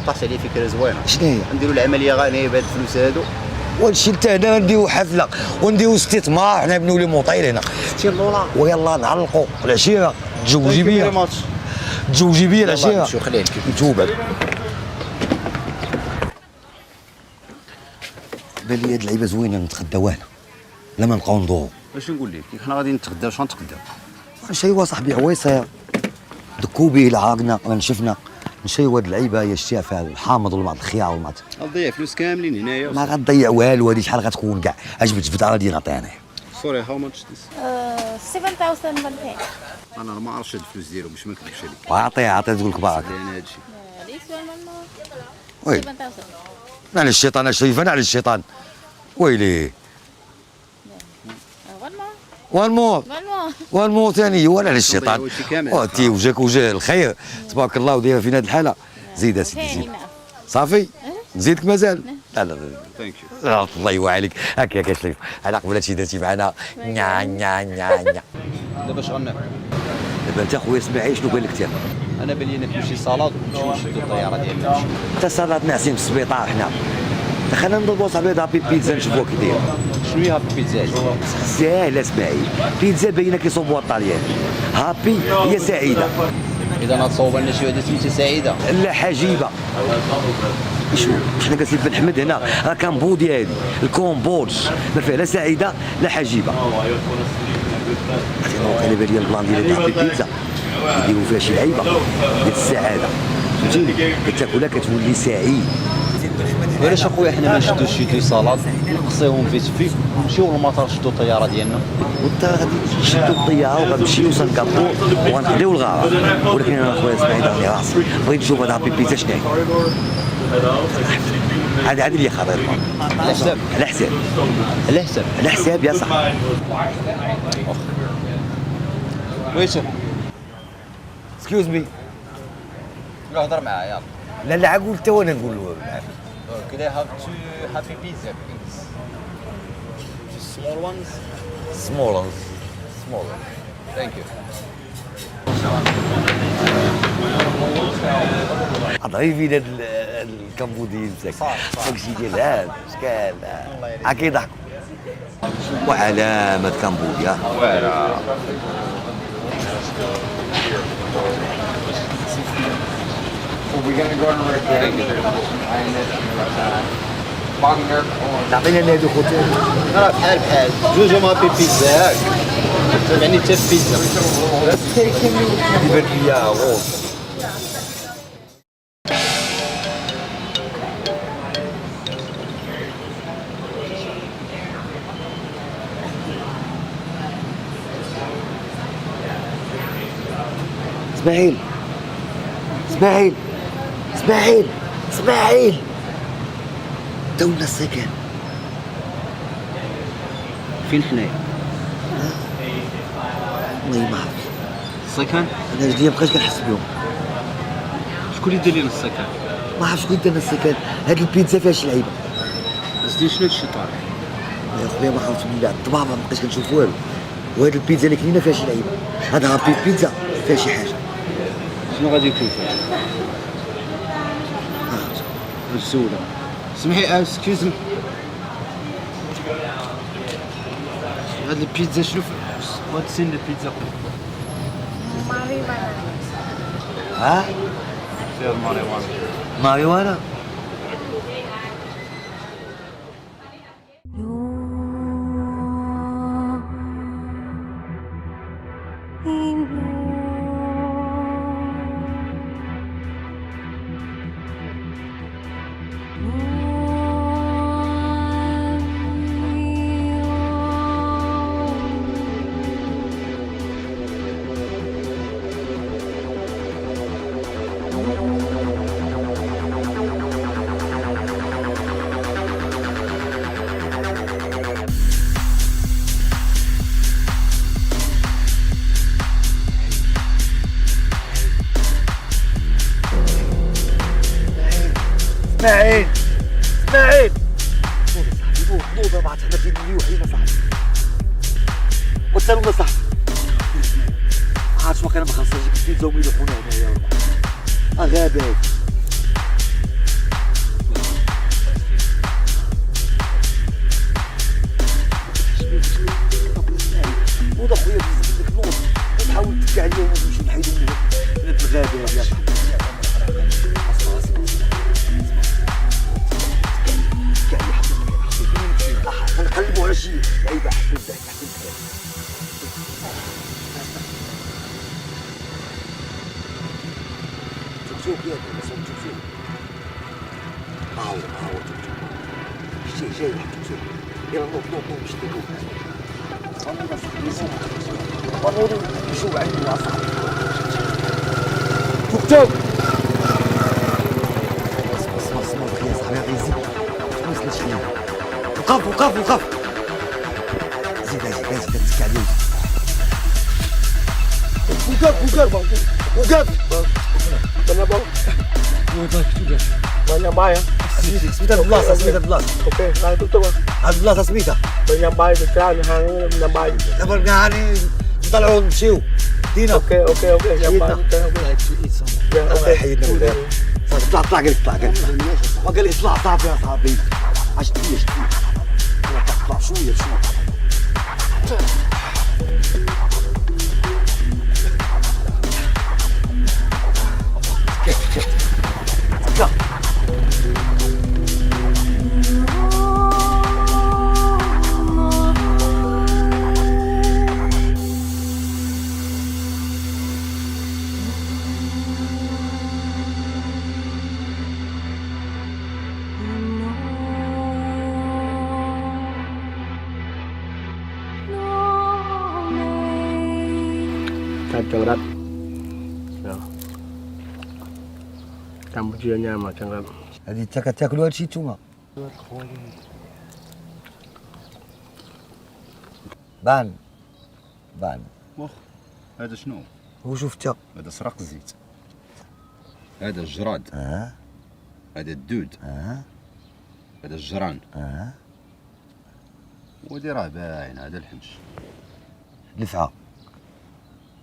طاحت عليا فكره زوينه. شنو هي؟ نديرو العمليه غنيه بهاد الفلوس هادو. وهادشي حتى هنا نديرو حفله ونديرو استثمار، حنا بنولي موطيل هنا. 60 دولار. ويلا نعلقوا العشيه تزوجي بيا. تزوجي بيا العشيه. نمشيو خليه نتوبه. بان لي هاد اللعيبه زوينه نتغداو هنا، لا ما نبقاو ندورو. اش نقول لك؟ حنا غادي نتغداو. شنو نتغداو؟ نشيوا صاحبي عويصه دكوبي العاقنا ما شفنا. نشيوا هاد اللعيبه هي شتيها فيها الحامض والمعط الخيار والمعط. غنضيع فلوس كاملين هنايا. ما غنضيع والو. هادي شحال غتكون كاع؟ اش بتجبد على دي نعطيها انايا. سوري هاو ماتش ذيس؟ 7000 مليون. انا ما عرفتش هاد الفلوس ديالهم باش ما نكذبش عليك. عطيها تقول لك بارك. انا هادشي. وي على الشيطان اشريف. انا على الشيطان. ويلي وان مور ثاني. وانا على الشيطان. وانتي وجهك وجه الخير تبارك الله ودايره في هذه الحاله. زيد يا سيدي زيد. صافي نزيدك مازال. لا لا ثانك يو. الله يوعى عليك. هكاك يا شريف. على قبل هادشي درتي معنا نيا نيا نيا نيا. دابا اش غناكل؟ دابا انت خويا اسماعيل شنو قال لك تاكل؟ انا بان لي ناكل شي سلطه ونمشيو نشدو الطياره ديالنا. حتى سلطه ناعسين في السبيطار حنا. خلينا نضربوا صاحبي هابي بيتزا نشوفوها كي داير. شنو هي هابي بيتزا؟ ساهله اسماعيل. بيتزا باينه كيصوبوها الطاليان. هابي هي سعيده. اذا نتصوب لنا شي وحده سميتها سعيده. لا حجيبه. شوف حنا قال سي بن حمد هنا راه كمبوديا هادي الكومبودج ما فيها لا سعيده لا حجيبه. انا بالي البلان ديال هابي بيتزا يديروا فيها شي لعيبه ديال السعاده، فهمتيني؟ كتاكلها كتولي سعيد. سي بن حمد علاش اخويا حنا ما نشدوش شي دو صالاد نقصيهم فيت فيك ونمشيو للمطار نشدو الطياره ديالنا. وانت غادي نشدو الطياره وغنمشيو سنغافور وغنخديو الغابه. ولكن انا اخويا اسمعي دارني راسي بغيت نشوف هاد هابي بيتزا شنو هي. هذه اللي خطير. على حساب على حساب على حساب على حساب يا صاحبي. ويتر اكسكيوز مي. لا هضر معاه يلا. لا لا قول حتى وانا نقول له. Could I have two happy pizza, please? Small ones? Small ones. Small ones. Thank you. ضعيف فينا الكمبوديين مساك داكشي ديال هاد شكال هاك كيضحكوا. وعلامة كمبوديا. فوالا. نعطينا هادو خوتي. راه بحال بحال جوج هما بيتزا ياك تابعني حتى البيتزا. يبان ليا غوص. اسماعيل اسماعيل اسماعيل اسماعيل دولنا السكن فين حنايا؟ والله ما عرفت. السكن؟ انا رجليا مابقاش كنحس بهم. شكون اللي دار لنا السكن؟ ما عرفتش شكون دار لنا السكن. هاد البيتزا فيها شي لعيبه. قصدي شنو هادشي طارح؟ يا خويا ما عرفتش من بعد الطبابه ما بقيتش كنشوف والو. وهاد البيتزا اللي كلينا فيها شي لعيبه. هاد هابي بيتزا فيها شي حاجه. شنو غادي يكون فيها؟ السودة. سمحي اسكيوز مي. هاد البيتزا شنو وات سين البيتزا؟ ها؟ فيها الماريوانا. ماريوانا؟ اسماعيل اسماعيل نوضة بعد حنا في اللي وحينا صاحبي وتسالونا صاحبي ما عرفتش واقيلا ما خاصهاش نجيب بيتزا وميلوحونا هنايا غابات نوضة خويا بزاف ديك نوض نحاول تبكي عليا ونمشي نحيدو من الغابات يا صاحبي نقلبوا على شي لعيبه حسن الضحك حسن الضحك توك يا دابا صوت توك هاو توك جاي توك يلا نوض نشدو ونوضو نمشيو عند العصا توك اسمع يا صاحبي غيزيد وصلت شحال وقف زيد تسكع عليه وقف انا بقى banyak bayar سميتها البلاصه اوكي انا قلت له هاد البلاصه سميتها banyak bayar بالفعل banyak bayar دابا يعني نطلعوا نمشيو دينا اوكي banyak bayar حيدنا ولا صافي طلع قال لك ما قال لي طلع صافي يا صاحبي عشت فيا طلع شويه Cangrat. Ya. Kambojianya mah cangrat. هذه انت كتاكلوا هادشي نتوما. بان واخ هذا شنو؟ هو شوف انت. هذا سرق الزيت. هذا الجراد. هذا الدود. هذا الجران. ودي راه باين هذا الحنش. لفعه.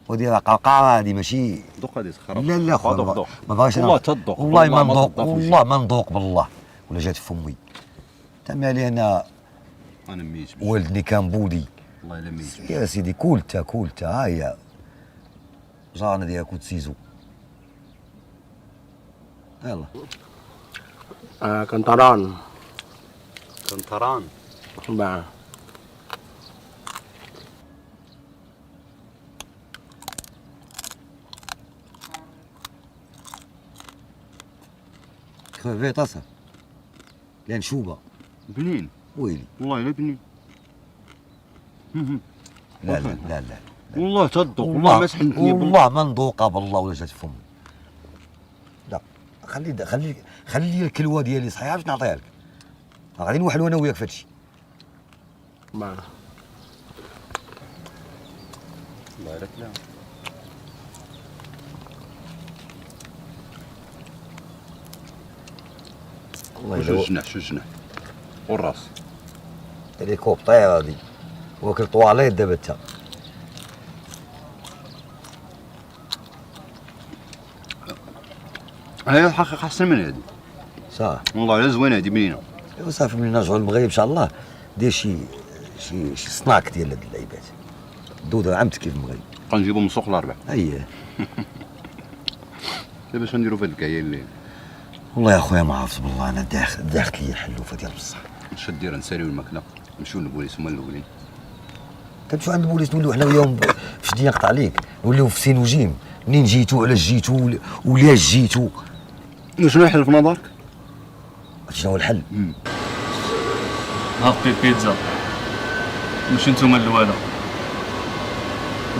ودي راه قرقعه هذه ماشي. دوق هذه تخرب. لا خويا ما بغاش والله تذوق. والله ما نذوق والله ما نذوق بالله ولا جات في فمي. تا مالي انا ميت. والدني كان بودي. والله الا ميت. يا سيدي كلتا ها هي جارنا ديالك وتسيزو. يلا. Kantaran. Bah. في طاسه لان شوبه بنين ويلي والله الا بنين. لا والله تذوق والله ما سحنتني والله ما نذوقها بالله ولا جات فمي. لا خلي لي الكلوه ديالي صحيحه باش نعطيها لك. غادي نوحلوا انا وياك في هادشي. الله يبارك لها. شو الجناح والراس. هليكوبتير هادي واكل طواليت دابا انت. هاي الحقيقه احسن من هادي صح والله لا زوينه هادي بنينه. ايوا صافي ملي نرجعوا للمغرب ان شاء الله دير شي سناك ديال هاد اللعيبات. الدوده عمت كيف المغرب غنجيبو من سوق الاربع. اييه دابا شنو نديرو في هاد الكايه الليل؟ والله يا خويا ما عرفت بالله انا داخت لي حلوفه ديال بصح. اش دير نساليو الماكله نمشيو للبوليس هما الاولين. تمشيو عند البوليس نوليو حنا وياهم في شديه نقطع عليك نوليو في سينوجيم منين جيتو علاش جيتو ولياش جيتو. شنو الحل في نظرك؟ شنو هو الحل؟ هابي بيتزا ماشي نتوما الاولى.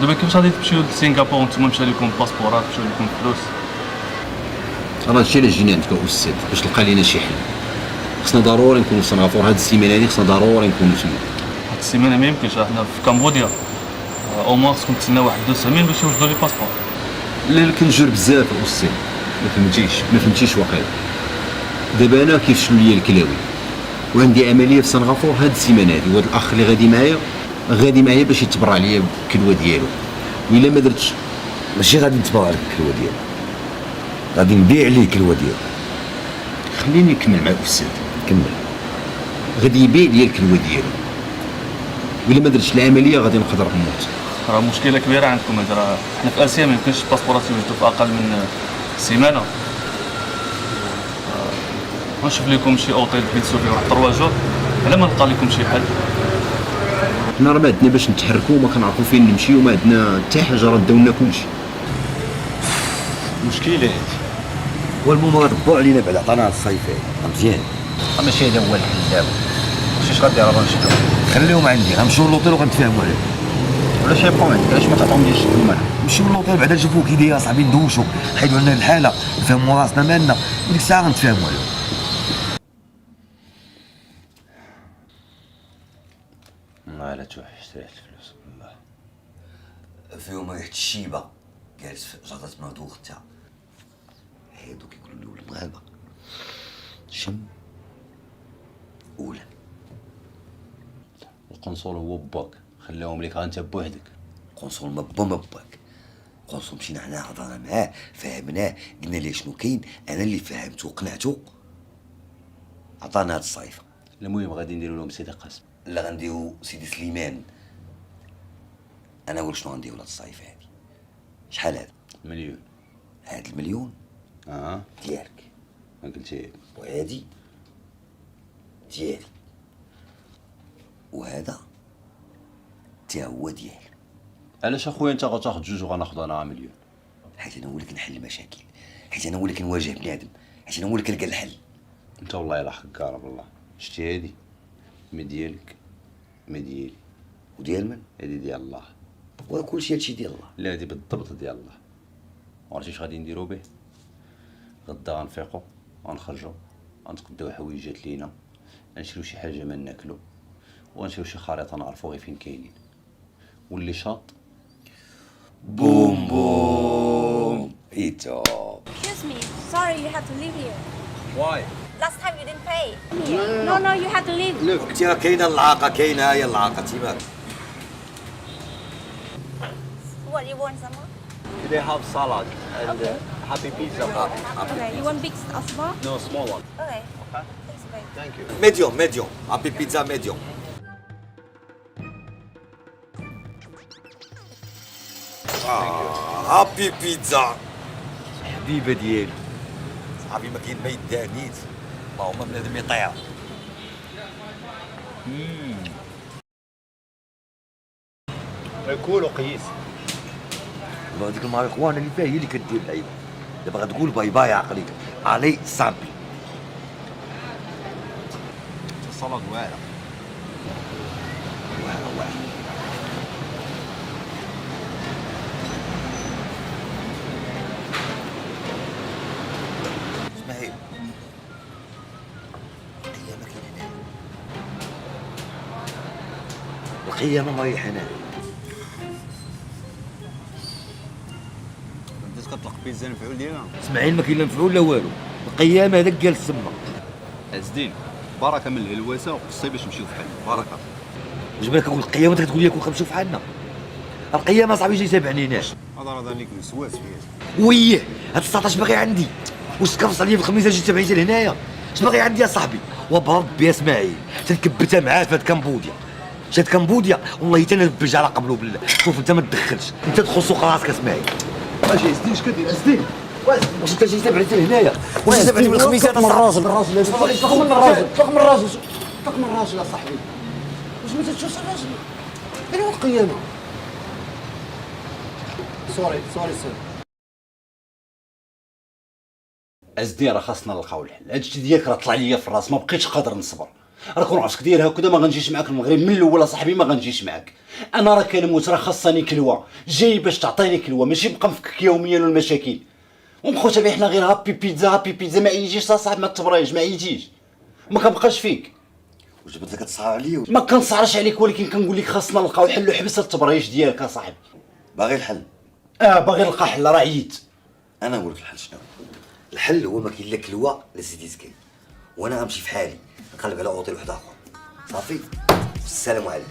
دابا كيفاش غادي تمشيو لسنغابور وانتوما مشى لكم باسبورات مشى لكم فلوس؟ راه هادشي علاش جينا عندك استاذ باش تلقى لينا شي حل. خصنا ضروري نكونوا في سنغافور هاد السيمانه هادي خصنا ضروري نكونوا تما. هاد السيمانه ما يمكنش حنا في كامبوديا او موان خصكم تسناو واحد 2 سيمين باش يوجدوا لي باسبور. لا كنجر بزاف استاذ ما فهمتيش واقيلا. دابا انا كيفشلوا ليا الكلاوي وعندي عمليه في سنغافور هاد السيمانه هادي وهاد الاخ اللي غادي معايا باش يتبرع ليا بالكلوه ديالو. وإلا ما درتش ماشي غادي نتبرع لك الكلوه ديالو غادي نبيع ليه الكلوه ديالو. خليني نكمل مع الاستاذ. كمل. غادي يبيع ليا الكلوه ديالو وإلا ما درتش العمليه غادي نقدر نموت. راه مشكله كبيره عندكم هذا. راه حنا في اسيا ما يمكنش الباسبورات يوجدوا في اقل من سيمانه. غنشوف لكم شي اوطيل تبيتسو فيه واحد 3 جور على ما نلقى لكم شي حل. حنا راه ما عندنا باش نتحركوا وما كنعرفوا فين نمشيو وما عندنا حتى حاجه راه داو لنا كلشي. مشكله هادي. والمهم غتبوا علينا بعد عطانا هاد الصيفي مزيان. ماشي هذا هو الحل دابا. واش غادير راه غنشدو. خليهم عندي غنمشيو للوطيل وغنتفاهموا عليه. ولاش يبقاو عندك علاش ما تعطيهمليش الكلمه؟ نمشيو للوطيل بعدا نشوفوا كي داير اصاحبي ندوشوا نحيدوا لنا الحاله نفهموا راسنا مالنا وديك الساعه غنتفاهموا عليه. ما لا توحش ريحة الفلوس بالله. فيهم ريحة الشيبة جالس في جردة مردوخ تاع هادو كيقولوا له المغاربة شم أولى. القنصل هو باك خلاهم ليك انت بوحدك. قنصل ما باك قنصل مشينا حنا هضرنا معاه فهمناه قلنا ليه شنو كاين انا اللي فهمته وقنعته عطانا هاد الصيفه. المهم غادي نديرو لهم سيدي قاسم. لا غنديرو سيدي سليمان. انا نقول شنو غنديرو لهاد الصيفه هادي. شحال هذا؟ مليون. هاد المليون ديالك ما قلتي وهادي ديالي وهذا تا هو ديالي. علاش اخويا انت غتاخذ جوج وغناخذ انا مليون؟ حيت انا هو اللي كنحل المشاكل حيت انا هو اللي كنواجه بنادم حيت انا هو اللي كنلقى الحل. انت والله الا حكار بالله. شتي هادي ما ديالك ما ديالي. وديال من؟ هادي ديال الله. وكل شيء هادشي ديال الله. لا هادي بالضبط ديال الله. وعرفتي اش غادي نديرو به؟ غدا غنفيقو غنخرجو غنتقداو حوايجات لينا، غنشريو شي حاجه ما ناكلو، وغنشريو شي خريطه نعرفو غير فين كاينين، واللي شاط بوم بوم ايتو. Excuse me. Sorry, you have to leave here. واي Last time you didn't pay. No, you have to leave. انت كاينه العاقه، كاينه هي العاقه تيماك. What, you want some more? They have salad and happy pizza. Okay, you want big or small? No, small one. Okay. Thanks, babe. Thank you. ميديوم هابي بيتزا ميديوم. هابي بيتزا حبيبه ديالي. صحابي ما كاين ما يدانيت، ما هما بنادم يطير. يكون وقيس. والله هذيك الماريخوانا اللي فيها هي اللي كدير العيبه. دابا غتقول باي باي عقلي علي صابي. السلطه واعره. واعره. اسمعي القيامه ما هي هنا. انت كتطلق بيتزا المفعول ديالها. اسماعيل ما كاين لا مفعول لا والو، القيامه هذاك قال السما. عزدين بركه من الهلوسه وقصي باش نمشيو فحال. بركه. واش بالك كنقول القيامه انت كتقول لي كون كنمشيو فحالنا؟ القيامه صاحبي جاي تابعنيناش. هذا راه دار ليك وسواس فيها. ويه هاد 19 باغي عندي. واش تكرفص عليا في الخميسه جيت تابعني لهنايا؟ اش باغي عندي يا صاحبي؟ وبربي اسماعيل تنكبتها معاه في هاد كمبوديا. شاد كمبوديا والله حتى انا نبج على قبله بالله. شوف انت ما تدخلش، انت تدخل سوق راسك اسماعيل. اجي عزتي اش كدير عزتي؟ واش انت جاي تابعني لهنايا؟ واش تابعني من الخميسه طلق من الراجل طلق من الراجل طلق من الراجل طلق من الراجل يا صاحبي. واش ما تشوفش الراجل؟ فين هو القيامه؟ سوري سير. عزدين راه خاصنا نلقاو الحل. هادشي ديالك راه طلع ليا في الراس، ما بقيتش قادر نصبر. راه كون عرفتك داير هكذا ما غنجيش معاك المغرب من الاول صاحبي، ما غنجيش معاك. انا راه كنموت، راه خاصني كلوه، جاي باش تعطيني كلوه ماشي نبقى نفكك يوميا والمشاكل. ومخوت بيه حنا غير هابي بيتزا ما يجيش صاحبي، ما تبريش ما يجيش، ما كنبقاش فيك. واش انت كتصار عليا؟ ما كنصارش عليك، ولكن كنقول لك خاصنا نلقاو حل وحبس التبريش ديالك اصاحبي. باغي الحل؟ باغي نلقى حل، راه عييت. انا نقول لك الحل شنو؟ الحل هو ما كاين لا كلوه لا سيدي سكين، وانا غنمشي في حالي نقلب على اوطيل واحد اخر صافي. السلام عليكم.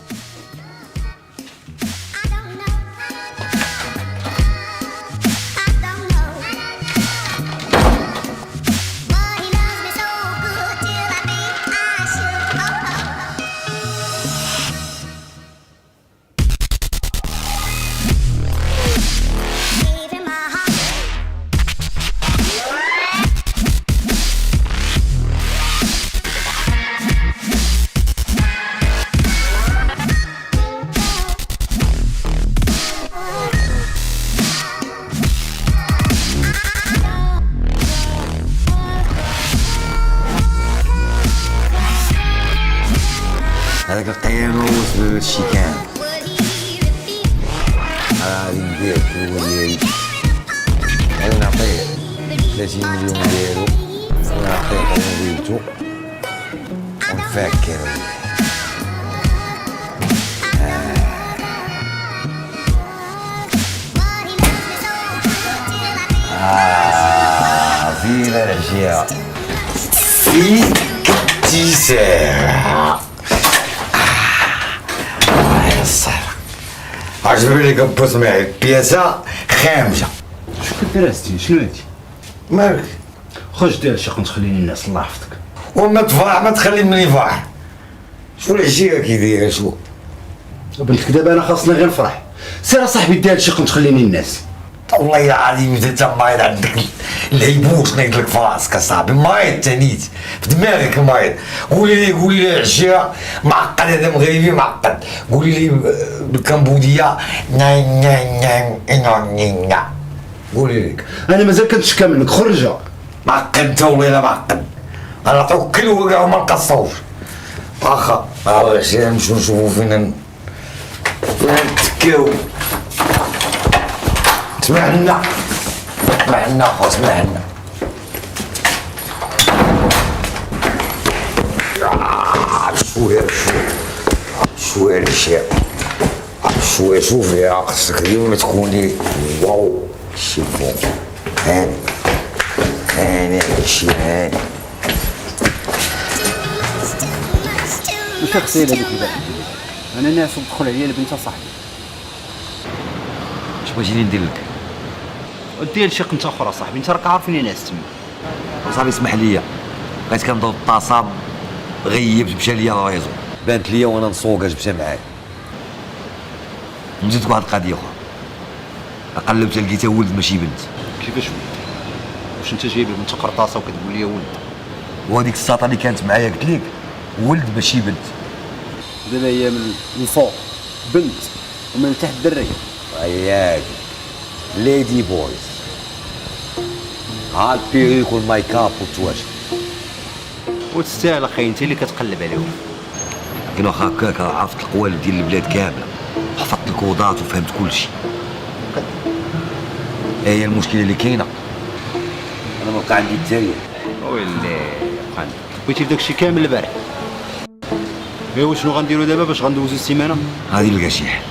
هذاك القيامة هو سبب هادشي كامل. غادي ندير الكلوة ديالي، غادي نعطيه 30 مليون ديالو، ونعطيه طوموبيلتو ونفكر فينا العشية في التسعة. عجبني لك بوس معي بياسة خامجة. شو كدير عزتي؟ شنو هادي؟ مالك؟ خرج دير شي قنت خليني الناس الله يحفظك. وما تفرح ما تخلي مني فرح. شو العشية كي دايرة شو؟ بنتك دابا انا خاصني غير نفرح. سير اصاحبي دير شي قنت خليني الناس. والله العظيم انت مريض عندك العيبوش نايض لك في راسك اصاحبي، مريض تانيت في دماغك مريض. قولي لي عشيه معقد، هذا مغربي معقد. قولي لي بالكمبوديه قولي لك انا مازال كنتشكى منك، خرجها. معقد انت والله لا معقد. غنعطيوك كلوه كاع وما نقصوش. واخا العشيه نمشيو نشوفو فين نتكاو. اسمع لنا اسمع لنا اخو اسمع لنا. شويه الشيء شويه شوف يا خصك اليوم تكوني واو شي بون هاني شي هاني. واش خصني هذيك البارح انا ناس تدخل عليا البنت صاحبي. اش بغيتيني ندير لك؟ دير شي قنت اخرى صاحبي، انت راك عارفني ناس تما. صاحبي اسمح لي بقيت كنضرب الطاسه غيبت مشى ليا الريزو بانت ليا وانا نسوق جبتها معايا. نزيدك واحد القضيه اخرى قلبت لقيتها ولد ماشي بنت. كيفاش ولد؟ واش انت جايب البنت قرطاسه وكتقول لي ولد؟ وهذيك الساطه اللي كانت معايا قلت لك ولد ماشي بنت. دابا هي من الفوق بنت ومن تحت دري. عياك ليدي بويز ها البيريك والمايك اب والتواجد وتستاهل اخي انت اللي كتقلب عليهم. لكن واخا هكاك عرفت القوالب ديال البلاد كامله حفظت الكودات وفهمت كل شيء. هي المشكله اللي كاينه انا ما بقى عندي التاريخ. ويلي بقى بغيتي بداك الشيء كامل البارح. ايوا شنو غنديروا دابا باش غندوزو السيمانه؟ غادي نلقى شي حل.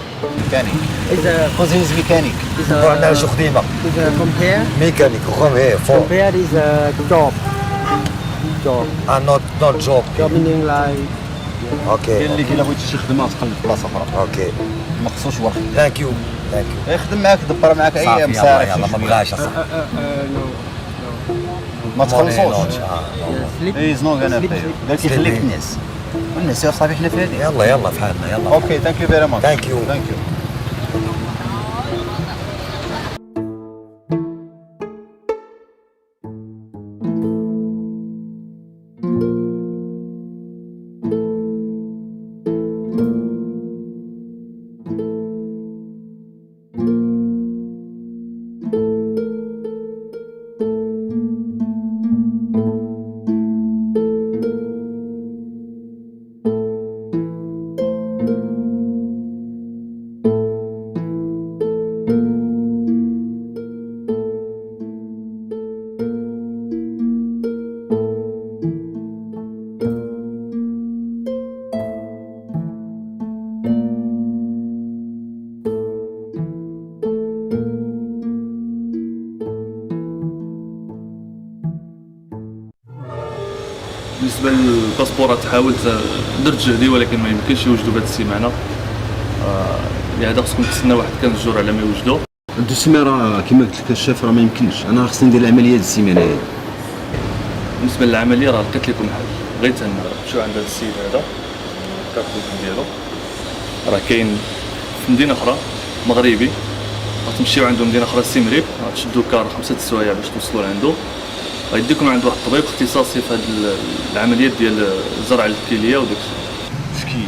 ميكانيك إذا كوزينز ميكانيك عندنا شي خديمه compare ميكانيك وخم هي فوق. compare is a job not job meaning like اوكي. كاين اللي كاين بغيتي شي خدمه تقلب في بلاصه اخرى. اوكي ما خصوش ورك. ثانك يو يخدم معاك دبر معاك ايام صافي يلا ما بغاش اصاحبي ما تخلصوش. اي زنوغ انا قال كيخليك الناس والناس يا صاحبي حنا في هذه. يلا في حالنا يلا. اوكي ثانك يو فيري ماتش. ثانك يو. بالنسبه للباسبورات حاولت درت جهدي ولكن ما يمكنش يوجدوا بهذه السيمانه. لهذا خصكم تستناو واحد كان جور على ما يوجدوا. هاد السيمانه راه كيما قلت لك الشاف راه ما يمكنش، انا خصني ندير العمليه هاد السيمانه هادي. بالنسبه للعمليه راه لقيت لكم حل، بغيت نمشيو عند هذا السيد هذا الكارت ديالو راه كاين في مدينه اخرى مغربي. غتمشيو عنده مدينه اخرى سيمريب، غتشدوا كار 5 السوايع باش توصلوا لعنده. غيديكم عند واحد الطبيب اختصاصي في هذه العمليات ديال زرع الكليه وداك الشيء. مسكين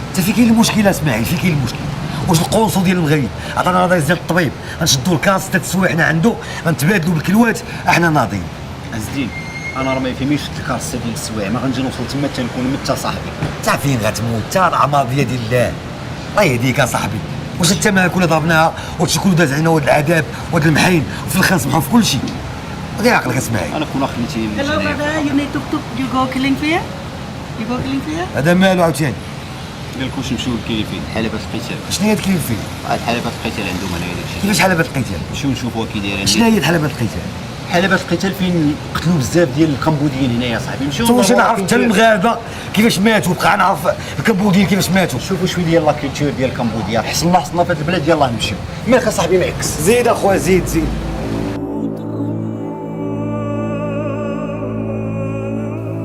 انت فين كاين المشكله اسماعيل؟ فين كاين المشكل؟ واش القنصل ديال المغرب عطانا نظير ديال الطبيب غنشدوا الكاس 6 السوايع حنا عنده غنتبادلوا بالكلوات احنا ناضيين. عز الدين انا راه ما يفهمنيش الكاس ديال السوايع، ما غنجي نوصل تما حتى نكون مت صاحبي. تا فين غتموت؟ تا الاعمار بيد الله. الله يهديك اصاحبي. واش انت ما كنا ضربناها وهادشي كله داز علينا وهاد العذاب وهاد المحين وفي الاخر نسمحوا في كل شيء. غير عقلك اسماعيل. انا كون خدمتي من hello brother you need to go killing fear you go killing fear هذا مالو عاوتاني؟ قال لك واش نمشيو للكليفين حلبات القتال. شنو هي الكليفين؟ حلبات القتال عندهم هنايا داكشي. كيفاش حلبات القتال؟ نمشيو نشوفوها كي دايره. شنو هي حلبات القتال؟ حلبات القتال فين قتلوا بزاف ديال الكمبوديين هنايا صاحبي. نمشيو واش نعرف حتى المغاربه كيفاش ماتوا بقى نعرف الكمبوديين كيفاش ماتوا. شوفوا شويه ديال لا كولتور ديال كمبوديا حصلنا في هذه البلاد يلاه نمشيو. مالك اصاحبي معكس. زيد اخويا زيد.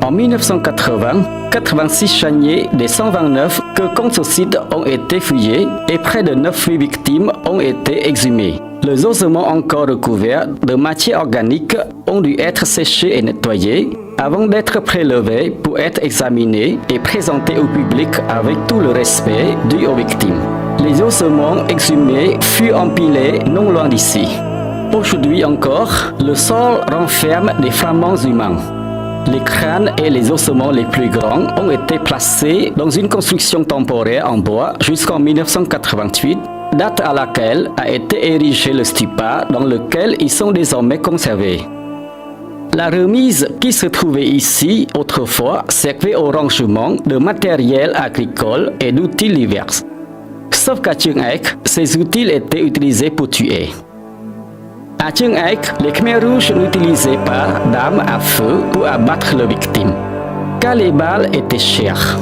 En 1980, 86 chaniers des 129 que compte ce site ont été fouillés et près de 9 victimes ont été exhumées. Les ossements encore recouverts de matière organique ont dû être séchés et nettoyés avant d'être prélevés pour être examinés et présentés au public avec tout le respect dû aux victimes. Les ossements exhumés furent empilés non loin d'ici. Aujourd'hui encore, le sol renferme des fragments humains. Les crânes et les ossements les plus grands ont été placés dans une construction temporaire en bois jusqu'en 1988 date à laquelle a été érigé le stupa dans lequel ils sont désormais conservés. La remise qui se trouvait ici autrefois servait au rangement de matériel agricole et d'outils divers. Sauf qu'à Chiang Ek, ces outils étaient utilisés pour tuer. À Chiang Ek, les Khmers rouges n'utilisaient pas d'armes à feu pour abattre leurs victimes, car les balles étaient chères.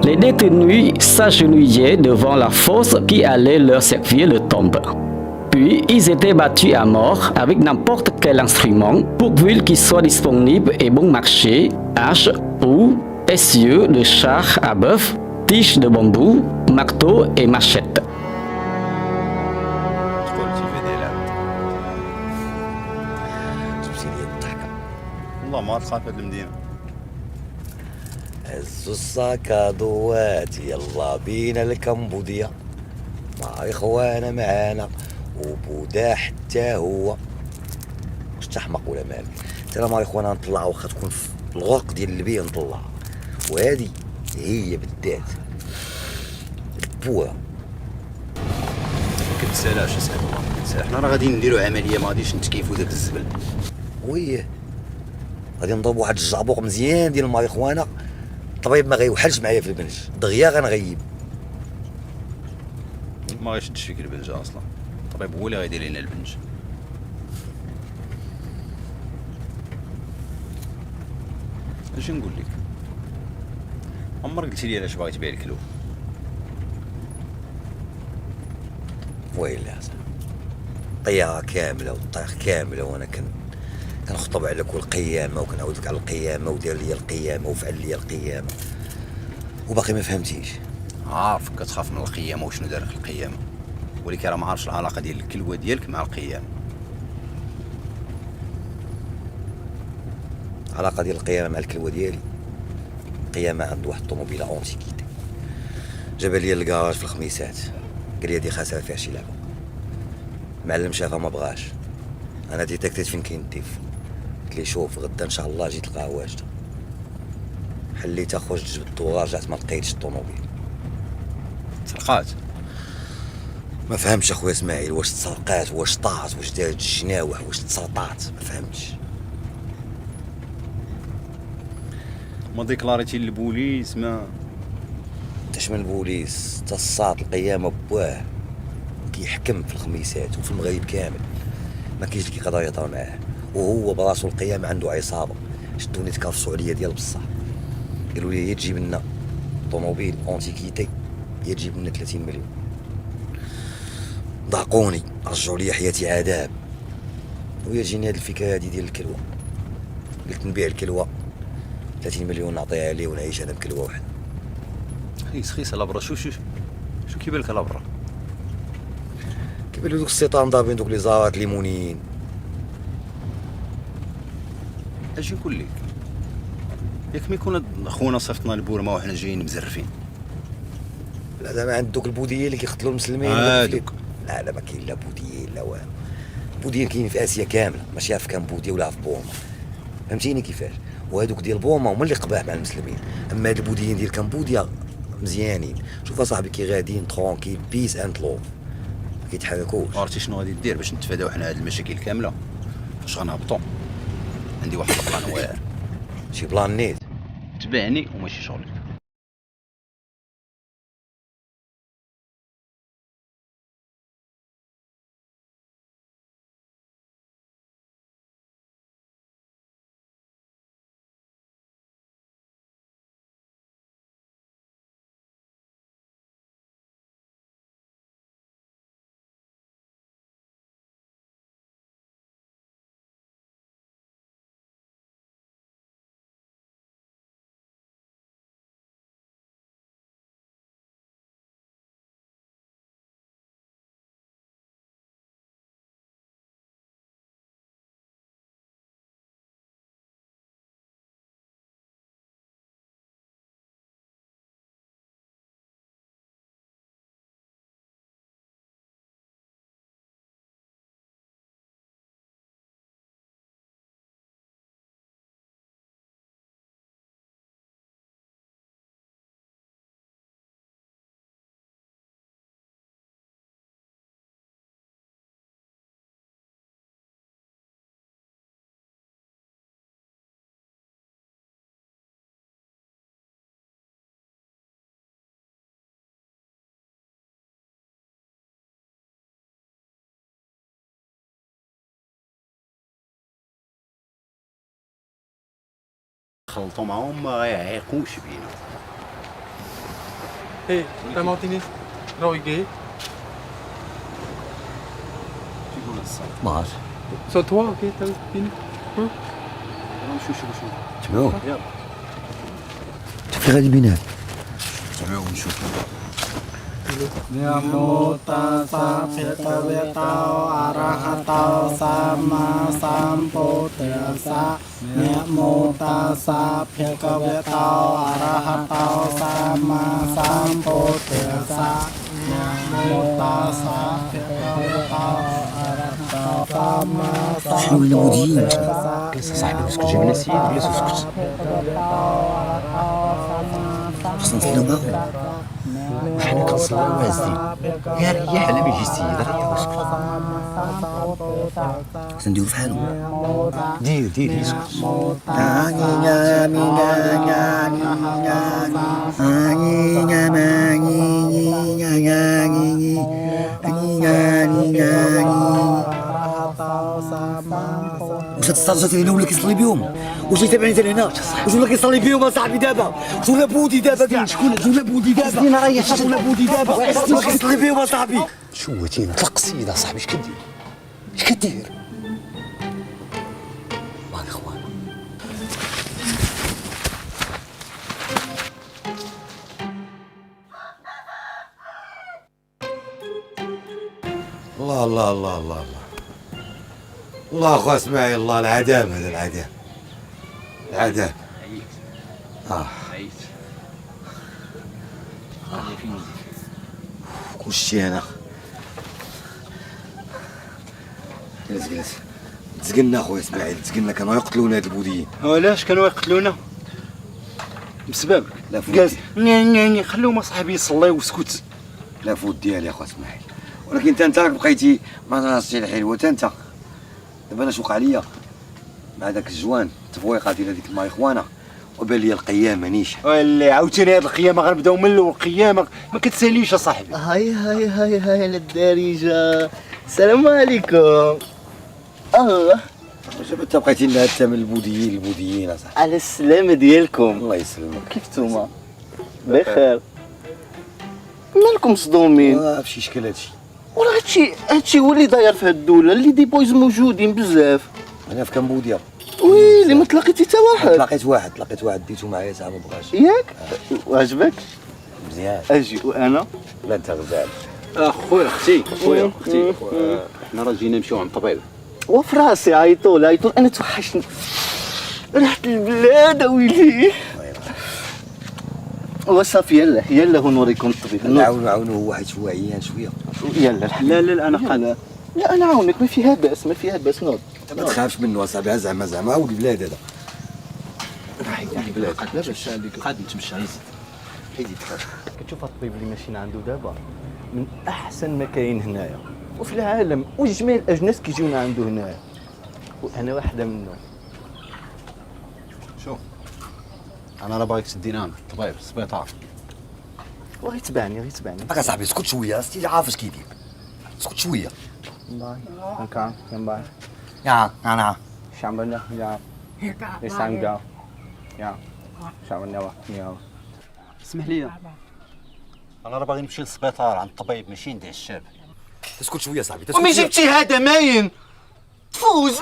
Les détenus s'agenouillaient devant la fosse qui allait leur servir de tombe. Puis, ils étaient battus à mort avec n'importe quel instrument, pourvu qu'il soit disponible et bon marché, hache ou essieu de char à bœuf, tige de bambou, marteau et machette. والله ما تخاف هاد المدينه. هزوا السكادوات يلا بينا لكمبوديا مع اخوانا معانا وبودا حتى هو. واش تحمق ولا مالك؟ ترى مع اخوانا نطلع واخا تكون في الغرق ديال البيئة نطلع، وهذه هي بالذات بوها. ما كتسالاش اسال الله، ما كتسالاش. حنا راه غادي نديرو عمليه، ما غاديش نتكيفو داك الزبل. ويه غادي نضرب واحد الجعبوق مزيان ديال الماريخوانا، الطبيب ما غيوحلش معايا في البنج، دغيا غنغيب. ما غيشدش فيك البنج اصلا، الطبيب هو اللي غيدير لنا البنج. اش نقول لك؟ عمرك قلتي لي علاش باغي تبيع الكلو؟ ويلي صاحبي، طيارة كاملة والطيخ كاملة وانا كنخطب على كل قيامة وكنعاود لك على القيامة ودير لي القيامة وفعل لي القيامة وباقي ما فهمتيش. عارفك كتخاف من القيامة وشنو دار في القيامة، ولكن راه ما عارفش العلاقة ديال الكلوة ديالك مع القيامة. العلاقة ديال القيامة مع الكلوة ديالي، القيامة عند واحد الطوموبيلة اونتيكيتي جابها لي الكراج في الخميسات، قال لي هادي خاسرة فيها شي لعبة. المعلم شافها ما بغاش، انا ديتكتيت فين كاين الديف، قلت لي شوف غدا ان شاء الله جيت تلقاها واجدة. حليتها خرجت جبدت ورجعت ما لقيتش الطوموبيل. سرقات؟ ما فهمتش اخويا اسماعيل، واش تسرقات واش طاعت واش دارت الجناوح واش تسرطات، ما فهمتش. ما ديكلاريتي للبوليس؟ ما تشمل البوليس تصاط القيامة بواه كيحكم في الخميسات وفي المغرب كامل، ما كاينش اللي يقدر يهضر معاه، وهو براسو القيامة عنده عصابة شدوني تكرفصوا عليا ديال بصح، قالوا لي يا تجيب لنا طوموبيل اونتيكيتي يا تجيب لنا 30 مليون. ضاقوني رجعوا لي حياتي عذاب، ويا تجيني هاد الفكرة هادي ديال الكلوة، قلت نبيع الكلوة 30 مليون نعطيها ليه ونعيش انا بكلوة واحدة. خيس لابرا. شو كيبان لك لابرا؟ كيبان له دوك السيطان ضاربين دوك لي زارات ليمونيين. اش نقول لك؟ ياك ما يكون خونا صيفطنا لبورما وحنا جايين مزرفين. لا زعما عند دوك البوذيين اللي كيقتلوا المسلمين هادوك. لا ما كاين لا بوذيين لا والو. البوذيين كاينين في اسيا كامله، ماشي في كان بوذي ولا في بوما، فهمتيني كيفاش؟ وهذوك ديال بوما هما اللي قباح مع المسلمين، اما هاد البوذيين ديال كمبوديا مزيانين. شوف اصاحبي كي غاديين ترونكيل بيس اند لوف، ما كيتحركوش. عرفتي شنو غادي دير باش نتفاداو حنا هاد المشاكل كامله؟ فاش غنهبطو عندي واحد البلان واعر. شي بلان نيت؟ تبعني وماشي شغلك. نخلطوا معاهم ما غيعيقوش بينا. Hé, t'as Martinez Roy ما عرفت So toi, ok, t'as fini نمشيو تبعوه يلا في غادي بينات تبعوه ونشوفوا. Namo tassa bhagavato arahato sama sambuddhassa. Namo tassa bhagavato arahato sama sambuddhassa. Namo tassa bhagavato arahato sama شنو النموذجين sambuddhassa. صاحبي اسكت جيب نسيت ولا اسكت خصنا نصليو معاهم وحنا كنصليو واعزين يا ريح على ما يجي السيد ريح واسكت خصنا نديرو فحالهم دير اسكت واش هاد الصاجات اللي ولا كيصلي بهم واش يتابعني حتى لهنا واش ولا كيصلي بهم اصاحبي دابا واش ولا بودي دابا كاع شكون ولا بودي دابا واش ولا بودي دابا واش كيصلي بهم اصاحبي شوتينا طلق السيد اصاحبي اش كدير مالك اخوان الله الله الله الله الله الله اخو اسماعيل الله العذاب هذا العذاب عييت كلشي انا جلس تزقلنا اخويا اسماعيل تزقلنا كانوا يقتلونا هاد البوديين علاش كانوا يقتلونا بسببك؟ لا فوت ني خلوهم اصاحبي يصليو وسكت. لا فوت ديالي اخو اسماعيل ولكن انت بقيتي ما ناصتي الحلوه انت دابا انا شوق عليا مع داك الجوان التفويقه ديال هذيك الماريخوانا وبان لي القيامه نيشه ولا عاوتاني هاد القيامه غنبداو من الاول. القيامه ما كتساليش اصاحبي. هاي الدارجه. السلام عليكم. واش انت بقيتي لنا حتى من البوديين اصاحبي. على السلامه ديالكم. الله يسلمك. كيف نتوما؟ بخير. مالكم مصدومين؟ فشي شكل هادشي وراه هادشي هو اللي داير في هاد الدوله اللي دي بويز موجودين بزاف. انا في كمبوديا ويلي ما تلاقيتي حتى واحد. لقيت واحد ديتو معايا ساعه ما بغاش. ياك؟ وعجبك؟ مزيان. اجي وانا؟ لا انت غزال. اختي حنا راه جينا نمشيو عند الطبيب. وفي راسي عيطول انا توحشني ريحه البلاد ويلي. وصافي يلا هو نوريكم الطبيب. نعاونو هو حيت هو عيان شويه. يلا لا انا قادر. لا انا عاونك ما فيها باس نوض. ما تخافش منه اصاحبي زعما هو البلاد هذا. حيدي البلاد لاباس عليك قاد نتمشى يزيد. حيدي تخاف. كتشوف الطبيب اللي ماشيين عنده دابا من احسن ما كاين هنايا وفي العالم وجميع الاجناس كيجيونا عنده هنايا وانا واحده منهم. شوف انا راه باغيك تدينا عند الطبيب السبيطار. غير تبعني باقي صاحبي اسكت شويه ستي عارف اش كيدير. اسكت شويه. باي كان باي يا انا شامبنا يا يسانجا يا شامبنا يا اسمح لي انا راه باغي نمشي للسبيطار عند الطبيب ماشي ندير الشاب. اسكت شويه صاحبي. ومي جبتي هذا ماين تفوز.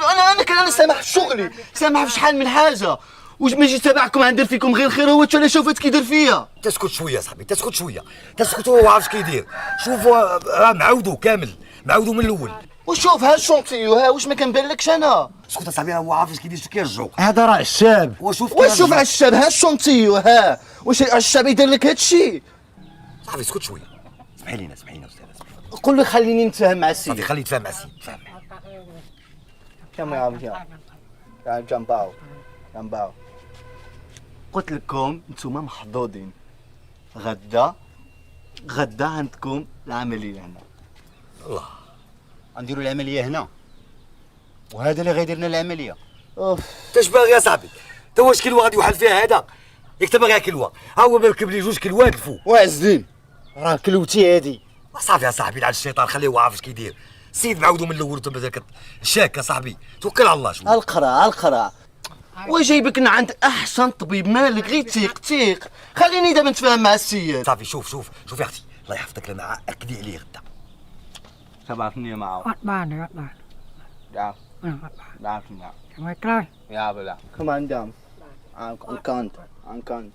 انا سامح في شغلي سامح في شحال من حاجه واش ما جيت تبعكم غندير فيكم غير خير. هو انا شوفت كيدير فيا. تسكت شويه صاحبي تسكت هو عارف كيدير. شوف راه معودو كامل معودو من الاول. وشوف ها الشونطيو ها واش ما كنبانلكش انا. اسكت اصاحبي هو عارف اش كيدير كيرجعو. هذا راه الشاب. وشوف على الشاب ها الشونطيو ها واش الشاب يدير لك هادشي. صاحبي اسكت شويه. اسمحي لينا استاذ. قول له خليني نتفاهم مع السيد. صافي خليه يتفاهم مع السيد. كم يا جنباو قلت لكم نتوما محظوظين. غدا عندكم العمليه هنا. الله غنديروا العمليه هنا وهذا اللي غيدير لنا العمليه. اش باغي يا صاحبي؟ تا واش كلوه غادي يوحل فيها هذا؟ ياك تا باغي كلوه ها هو مركب لي جوج كلوات الفوق. واعزين راه كلوتي هادي. صافي يا صاحبي لعند الشيطان خليه هو عارف اش كيدير. السيد معودو من الاول وانت مازال شاك يا صاحبي. توكل على الله. شويه القرا وجايبك من عند احسن طبيب. مالك غير تيق خليني دابا نتفاهم مع السيد. صافي شوف يا اختي، الله يحفظك لما اكدي عليه غدا. تبعتني معه. أطلعني يا ما يكره. يا بلا كمان دام انكانت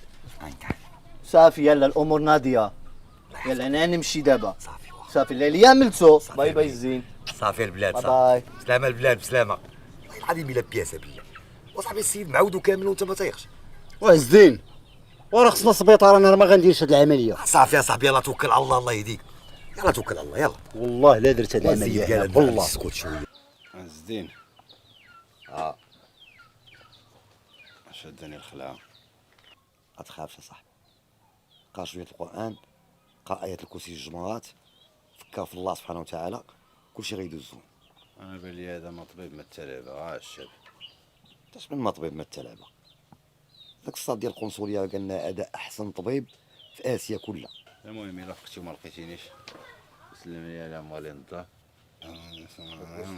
صافي. يلا الامور ناضيه. يلا انا نمشي دابا. صافي اللي عملتو. باي باي الزين. صافي البلاد باي صافي. باي. سلامة البلاد بسلامة. والله العظيم الا بياسة بالله. وصاحبي السيد معودو كامل وانت ما طايقش. الزين وراه خصنا سبيطار، انا ما غنديرش هاد العمليه. صافي يا صاحبي يلا توكل على الله، الله يهديك. يلا توكل على الله يلا. والله لا درت هاد العمليه والله. اسكت شويه. الزين شدني الخلعه. ما تخافش يا صاحبي، قرا شويه القران، قرا ايات الكرسي الجمرات، فكر في الله سبحانه وتعالى، كلشي غيدوز زوين. انا بالي هذا ما طبيب ما التلعبه. الشاب اش من ما طبيب ما التلعبه. داك الصاد ديال القنصليه قال لنا هذا احسن طبيب في اسيا كلها. المهم الا فقتي وما لقيتينيش سلم لي على مالي نضا. نقولش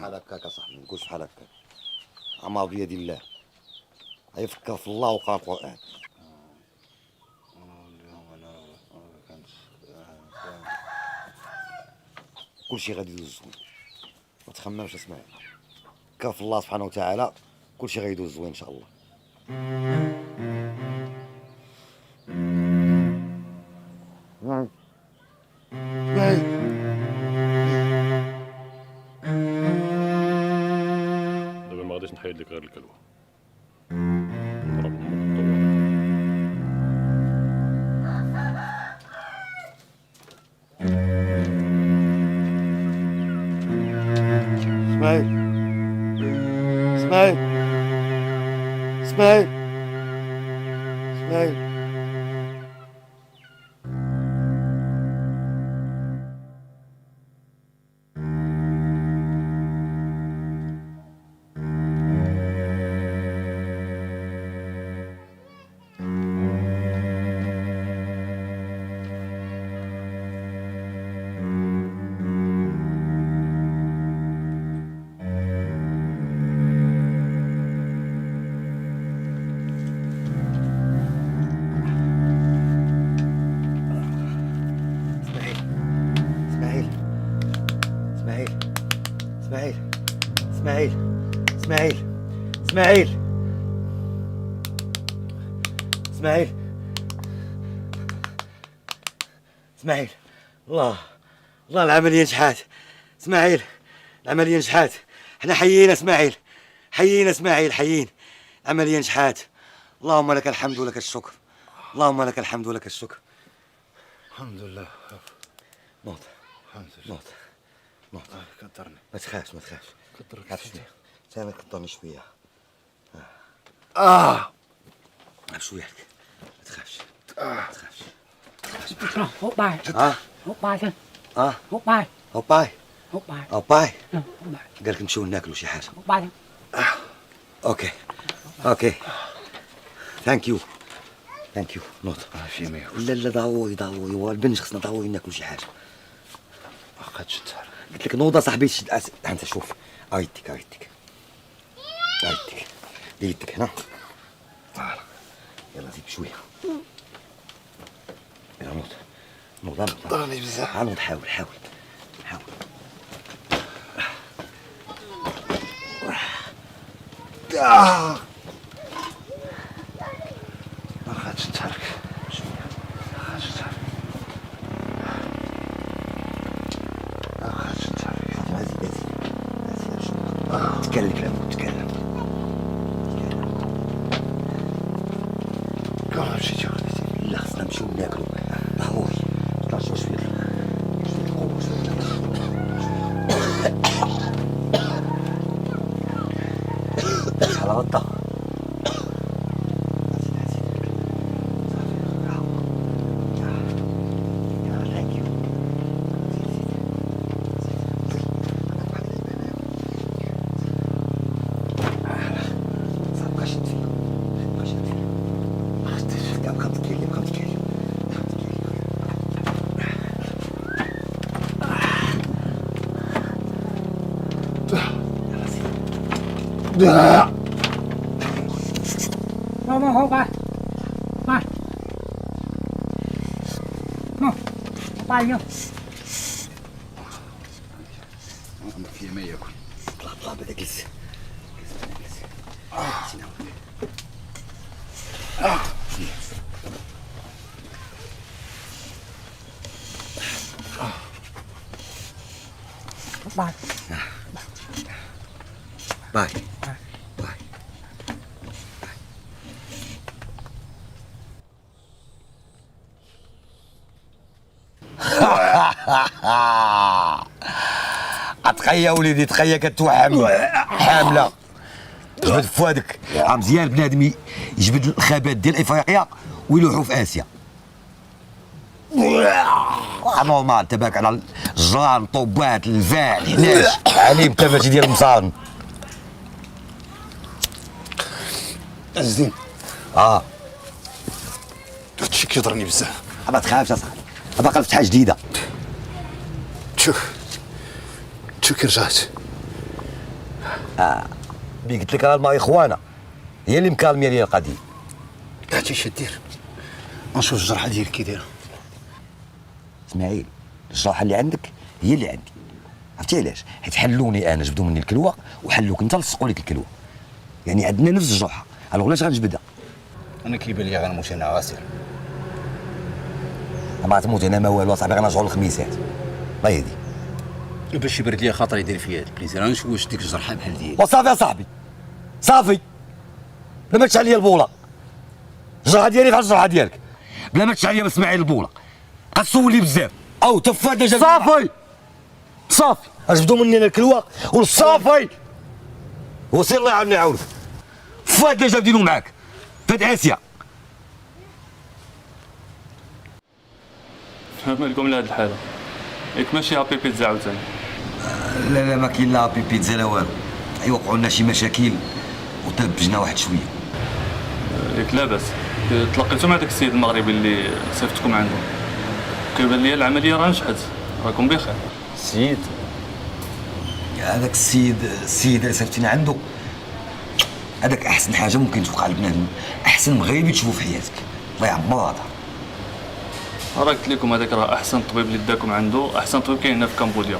بحال هكاك اصاحبي، نقولش بحال هكاك. عمار بيد الله. هيا فكر في الله وقرا القران. كلشي غادي يدوز زوين، ما تخممش اسمعي. فكر في الله سبحانه وتعالى، كلشي غيدوز زوين ان شاء الله. دابا ما غاديش نحيد لك غير الكلوه. اسماعيل اسماعيل اسماعيل اسماعيل. اسماعيل اسماعيل اسماعيل اسماعيل. الله العملية نجحات اسماعيل، العملية نجحات. حنا حيينا اسماعيل، حيينا اسماعيل، حيين. العملية نجحات. اللهم لك الحمد ولك الشكر، اللهم لك الحمد ولك الشكر. الحمد لله. نوض الحمد لله. نوض كثرني. ما تخافش كثرك شويه. ثاني كثرني شويه. شويه ما تخافش ما تخافش. Hút bài. Hút bài xem. Hút bài. هوب باي Hút bài. هوب باي. Hút bài. قال لك نمشيو ناكلوا شي حاجه. Hút bài xem. اوكي ثانك يو نوض. لا ضروري هو البنج خصنا ضروري ناكلوا شي حاجه. قلت لك نوض صاحبي. شد انت شوف يدك يدك هنا. يلا زيد شويه. يلا نوض ضرني بزاف. نوض حاول ما خدش تحرك. تكلم كلامك تكلم. كون مشيتو لا خصنا نمشيو ناكلو ضروري. نطلعوا شويه القوه على غدا. No, hold on. Bye. No. Bye, you. فيه ما ياكل. طلع بدا جلس. Bye. باي اتخيا وليدي تخيا كتوحم حامله جبد فؤادك مزيان بنادم يجبد الخبات ديال افريقيا ويلوحوا في اسيا نورمال تباك على الجران طوبات الفاعل الحناش عليم تباتي ديال المصارن الزين هادشي كيضرني بزاف. ما تخافش اصاحبي باقا فتحه جديده. شوف كي رجعت ملي قلت لك راه الماريخوانا هي اللي مكالميه ليا القضيه. هادشي اش دير؟ نشوف الجرحه ديالك كي دايره. اسماعيل الجرحه اللي عندك هي اللي عندي، عرفتي علاش؟ حيت حلوني انا جبدوا مني الكلوه وحلوك انت لصقوا لك الكلوه، يعني عندنا نفس الجرحه، الوغ علاش غنجبدها؟ انا كيبان لي غنموت انا غاسر. ما تموت انا ما والو اصاحبي، غنرجعوا للخميسات الله يهدي. باش يبرد لي خاطري يدير فيا هاد البليزير، غنشوف واش ديك الجرحه بحال ديالي. وصافي اصاحبي صافي، بلا ما تشعل لي البوله، الجرحه ديالي بحال الجرحه ديالك، بلا ما تشعل لي اسماعيل البوله، غتسول لي بزاف. او تفا ديجا صافي اجبدوا مني انا الكلوه والصافي وسير الله يعاوني يعاونك. فؤاد ديجا بدينو معاك فهاد اسيا. مالكم لهاد الحاله؟ ياك ماشي هابي بيتزا عاوتاني؟ لا ما كاين لا هابي بيتزا لا والو، يوقعوا لنا شي مشاكل وتلبجنا واحد شويه. ياك لاباس تلاقيتو مع داك السيد المغربي اللي صيفطكم عنده، كيبان لي العمليه راه نجحت، راكم بخير. السيد هذاك السيد اللي صيفطتينا عنده، هذاك احسن حاجه ممكن توقع لبنادم، احسن مغربي تشوفو في حياتك، الله يعمر هذا. راه قلت لكم هذاك راه احسن طبيب اللي داكم عنده، احسن طبيب كاين هنا في كمبوديا،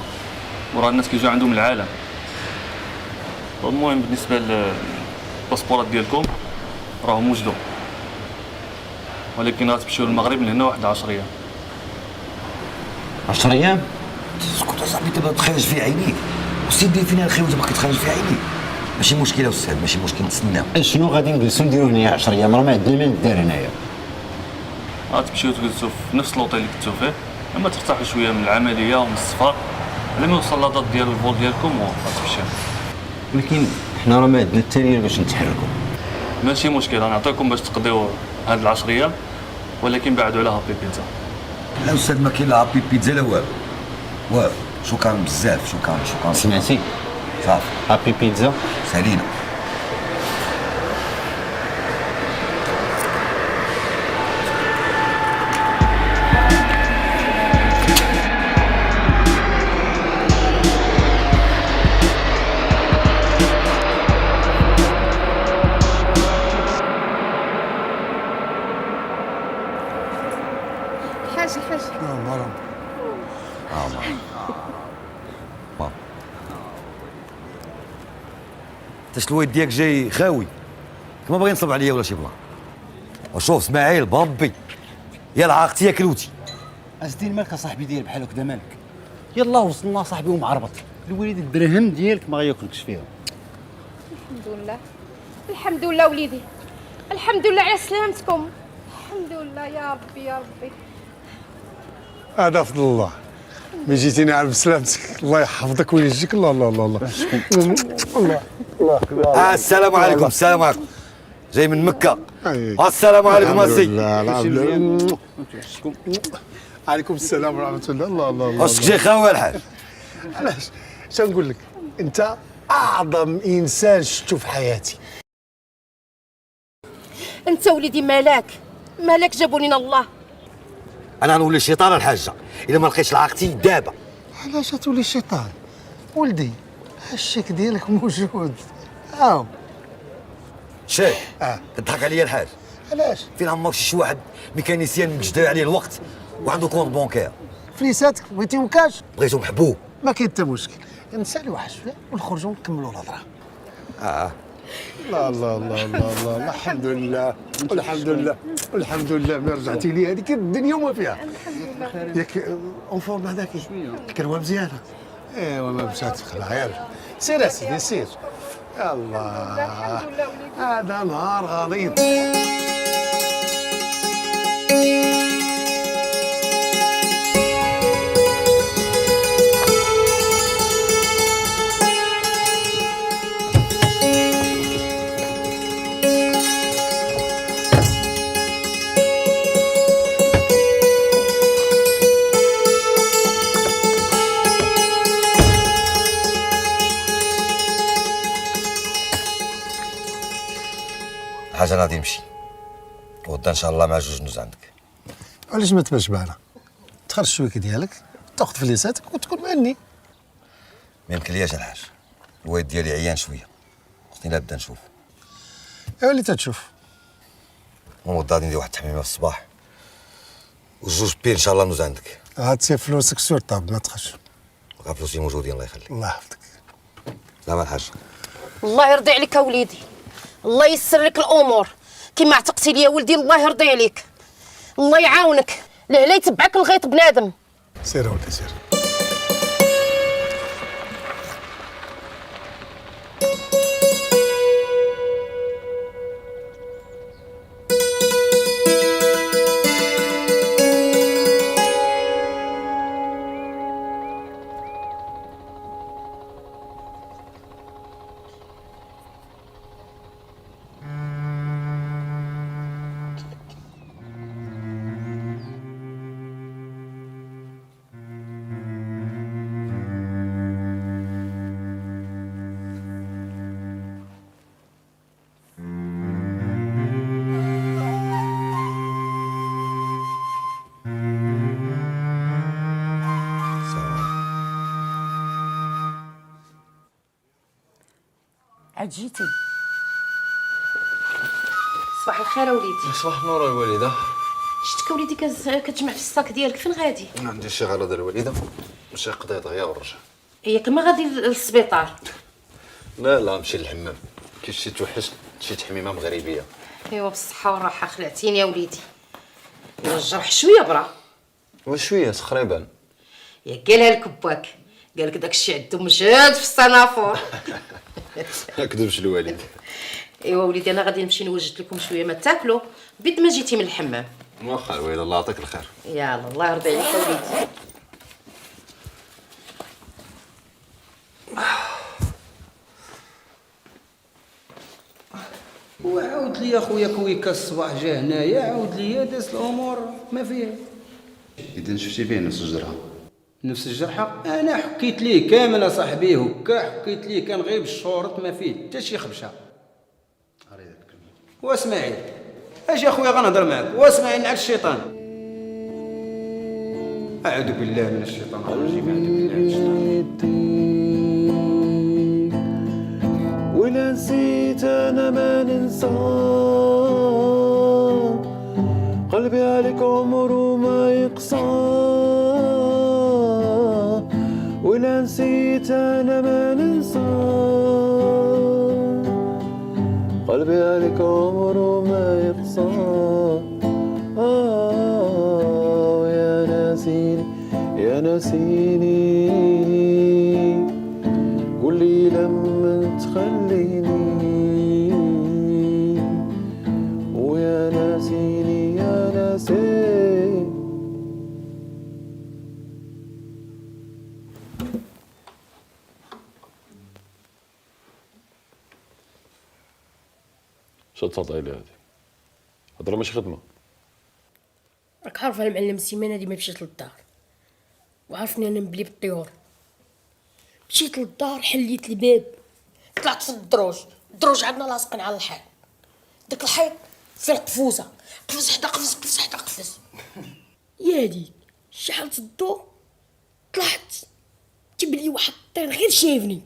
وراه الناس كيجيو عنده من العالم. المهم بالنسبه للباسبورات ديالكم راهم وجدوا، ولكن غتمشيو للمغرب لهنا واحد 10 ايام. 10 ايام؟ اسكت اصاحبي تبغى تخرج في عينيك، وسيدي فينا الخير وانت باقي تخرج في عينيك، ماشي مشكله استاذ ماشي مشكل، نتسناو. شنو غادي نجلسو نديرو هنايا 10 ايام؟ راه ما عندنا ما ندير هنايا. غتمشيو تجلسوا في نفس لوطيل اللي كنتو فيه، اما ترتاحوا شويه من العمليه ومن السفر، على ما يوصل لاطات ديال الفول ديالكم وغتمشيو. ولكن حنا راه ما عندنا التاليه باش نتحركوا. ماشي مشكل، غنعطيكم باش تقضيو هاد 10 ايام، ولكن بعدوا على هابي بيتزا. لا استاذ ما كاين لا هابي بيتزا لا والو، شكرا بزاف، شكرا. سمعتي؟ صافي هابي بيتزا سالينا. الويد ديالك جاي خاوي، كما باغي نصب عليا ولا شي بلان. وشوف اسماعيل بربي يا العاقتي يا كلوتي. ازدين مالك اصاحبي ديال بحال هكذا مالك؟ يلا وصلنا صاحبي ومعربط، الوالد الدرهم ديالك ما غياكلكش فيها. الحمد لله وليدي، الحمد لله على سلامتكم، الحمد لله يا ربي يا ربي. هذا فضل الله، من جيتينا على بسلامتك، الله يحفظك ويجزيك. الله الله الله الله الله الله. السلام عليكم. السلام عليكم، جاي من مكة. السلام عليكم السي. عليكم السلام ورحمة الله. الله الله الله. واسك جاي خاوي الحاج؟ علاش؟ شنقول لك، انت اعظم انسان شفتو في حياتي. انت وليدي مالك جابوا لنا الله. انا غنولي الشيطان الحاجه الا ما لقيتش لعاقتي دابا. علاش تولي الشيطان ولدي؟ الشيك ديالك موجود. شاك كتضحك عليا الحاج. علاش؟ فين عمرك شي واحد ميكانيسيان مجدى عليه الوقت وعنده كونت بونكير؟ فليساتك بغيتيهم كاش؟ بغيتو محبوب. ما كاين حتى مشكل، نسالي واحد شويه ونخرجوا نكملوا الهضره. لا لا لا لا لا الحمد لله والحمد لله والحمد لله ما رجعتي لي هذيك الدنيا وما فيها. ياك اون فورم هذاك الكروه مزيانه. ايوا ما مشات في الخير. سير اسيدي سير. الله هذا نهار غليظ. حاجه غادي نمشي وغدا ان شاء الله مع جوج نوز عندك. علاش ما تبانش معنا؟ تخرج الشويكه ديالك تاخذ فليساتك وتكون معني. ما يمكنلياش الحاج، الوالد ديالي عيان شويه، خصني لابد نشوف. ايوا اللي تتشوف. المهم غادي ندير واحد التحميمه في الصباح وجوج بيل ان شاء الله نوز عندك. غاتسيب فلوسك سور طاب ما تخش. بقى فلوسي موجودين الله يخليك. الله يحفظك. سلام الحاج. الله يرضي عليك اوليدي، الله يسر لك الامور كيما عتقتي لي يا ولدي. الله يرضي عليك، الله يعاونك، لا يتبعك الغيط بنادم. سير ولدي سير. عاد جيتي. صباح الخير اوليدي. صباح النور الوالده. شفتك وليدي كتجمع في الصاك ديالك، فين غادي؟ عندي شي غرض الوالده، مشي قضي دغيا ونرجع. ياك ما غادي للسبيطار؟ لا نمشي للحمام، كي شي توحشت شي تحميمه مغربيه. ايوا بالصحه والراحه، خلعتيني يا وليدي. الجرح شويه برا وشويه تقريبا. ياك قالها لك باك، قال لك داكشي عندهم مجهد في الصنافور. ما كذبش الوالد. ايوا وليدي انا غادي نمشي نوجد لكم شويه ما تاكلوا بيد ما جيتي من الحمام. واخا الوالد الله يعطيك الخير. يلا الله يرضي عليك يا وليدي. وعاود لي اخويا كويكا الصباح جا هنايا، عاود لي داز الامور ما فيها. اذا شفتي به نفس الجرحه. نفس الجرحه؟ انا حكيت ليه كامل اصاحبي هكا، حكيت ليه كان غير بالشورط ما فيه حتى شي خبشه. واسماعيل اجي اخويا غنهضر معاك، واسماعيل نعت الشيطان. اعوذ بالله من الشيطان الرجيم، اعوذ بالله من الشيطان. ولا نسيت انا ما ننسى، قلبي عليك عمره ما يقسى. ولا نسيت انا ما ننسى، قلبي عليك عمره ما يقسى. يا ناسيني يا ناسيني، قولي لما تخليني. ويا ناسيني يا ناسيني. شو تصدعي هادي؟ هضره ماشي خدمه. راك عارف المعلم سيمان هادي ما مشيت للدار، وعارفني انا نبلي بالطيور. مشيت للدار حليت الباب، طلعت في الدروج عندنا لاصقين على الحيط. داك الحيط فيه القفوزه، قفز حدا قفز قفز حدا قفز. يا ديك شعلت الضوء، طلعت تبلي واحد الطير غير شافني،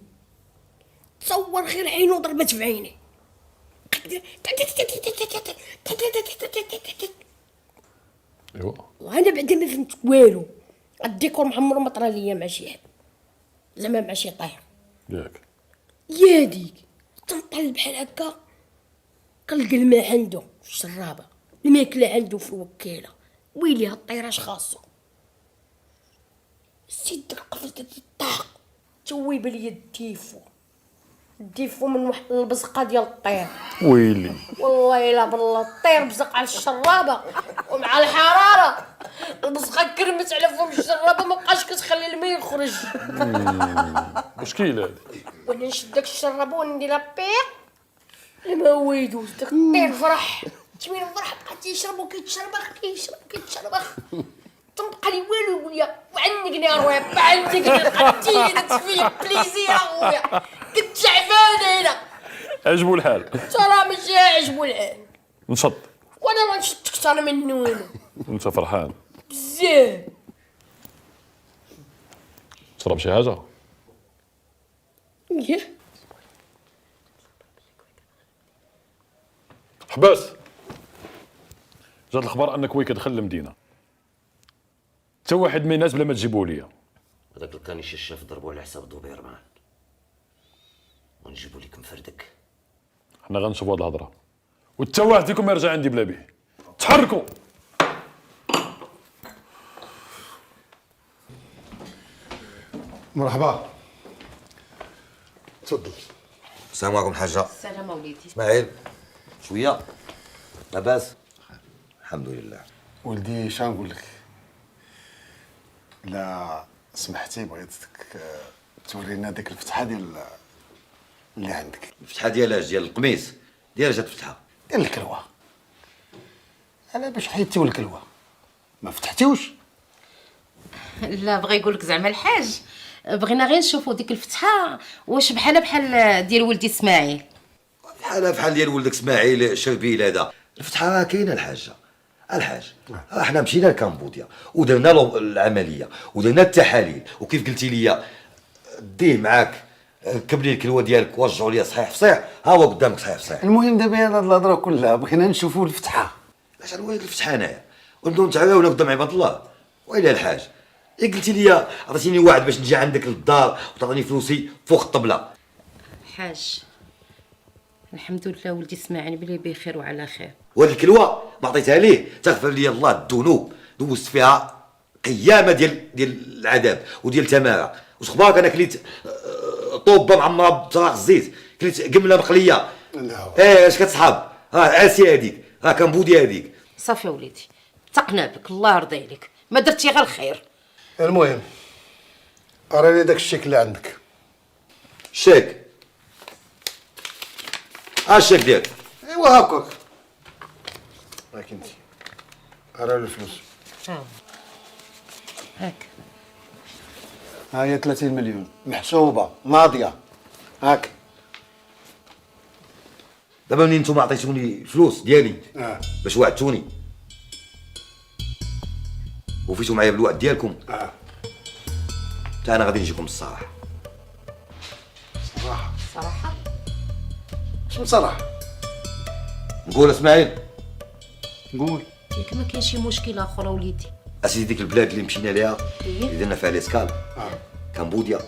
تصور غير عينو ضربت في عيني. ايوا وانا بعدا ما فهمت والو. الديكور معمرو ما طرا ليا مع شي حد، زعما مع شي طير ياك يا ديك. تنطل بحال هكا كنلقى الماء عنده في الشرابه، الماكله عنده في الوكاله. ويلي هاد الطير اش خاصو؟ سيد القفل الطاق تويب ليا الديفو من واحد البزقه ديال الطير. ويلي والله الا بالله الطير بزق على الشرابه ومع الحراره البزقه كرمت على فم الشرابه، ما بقاش كتخلي الماء يخرج. مشكل هذا. وانا نشد داك الشرابه ونديرها بيق الماء هو يدوز. داك الطير فرح تمين فرح، بقى تيشرب وكيتشربخ كيتشربخ تنبقى لي والو. يقول لي وعنقني ارويا بعندك قتيلت فيا بليزير اخويا، كنت تعبانه هنا. عجبو الحال. ترى ماشي عجبو الحال، نشط وانا ما نشد اكثر منه انا. انت فرحان بزاف. تشرب شي حاجه؟ ياه حباس، جات الخبر انك وي كتدخل المدينه، حتى واحد ما يناس بلا ما تجيبوه ليا. هذاك الكانيش الشاف ضربوا على حساب دوبيرمان ونجيبو لك مفردك. حنا غنشوفوا هاد الهضره، وتا واحد فيكم يرجع عندي بلا بيه. تحركوا. مرحبا، تفضل. السلام عليكم حاجه. السلام وليدي. اسماعيل شويه لاباس؟ الحمد لله. ولدي شنو نقول لك؟ لا سمحتي بغيتك تورينا ديك الفتحه ديال اللي عندك. الفتحه ديال القميص ديال جات فتحه ديال الكلوه. انا باش حيدتيو الكلوه ما فتحتيوش. لا بغى يقول لك زعما الحاج بغينا غير نشوفوا ديك الفتحه واش بحال ديال ولدي اسماعيل. بحال ديال ولدك اسماعيل شربيل هذا. الفتحه راه كاينه الحاجه. الحاج احنا مشينا لكمبوديا ودرنا له العمليه ودرنا التحاليل، وكيف قلتي لي ديه معاك ركب لي الكلوه ديالك ورجعوا لي صحيح فصيح. ها هو قدامك صحيح فصيح. المهم دابا هاد الهضره كلها بغينا نشوفوا الفتحه. اش نقول لك الفتحه انايا ونبداو نتعاونوا قدام عباد الله. ويلي الحاج قلتي لي عطيتيني وعد باش نجي عندك للدار وتعطيني فلوسي فوق الطبله. حاج الحمد لله ولدي اسماعيل بلي بخير وعلى خير. وهاد الكلوه ما عطيتها ليه تغفر لي الله الذنوب، دوزت فيها قيامه ديال العذاب وديال تماره. واش خبارك انا كليت طوبه معمره بطراق الزيت، كليت قمله مقليه. اش كتصحاب؟ اسيا هذيك، كمبوديا هذيك. صافي وليدي تقنا بك الله يرضي عليك، ما درتي غير الخير. المهم راني داك الشيك اللي عندك. الشيك؟ الشيك ديالك؟ ايوا هاكاك راك انت. راه الفلوس. هاك ها هي 30 مليون محسوبه ماضيه. هاك دابا منين نتوما عطيتوني الفلوس ديالي باش وعدتوني وفيتوا معايا بالوعد ديالكم، حتى انا غادي نجيكم الصراحه. صراحه شنو صراحه؟ نقول اسماعيل قول. ياك ما كاين شي مشكل اخر وليدي؟ اسيدي ديك البلاد اللي مشينا ليها اللي درنا فيها ليسكال كمبوديا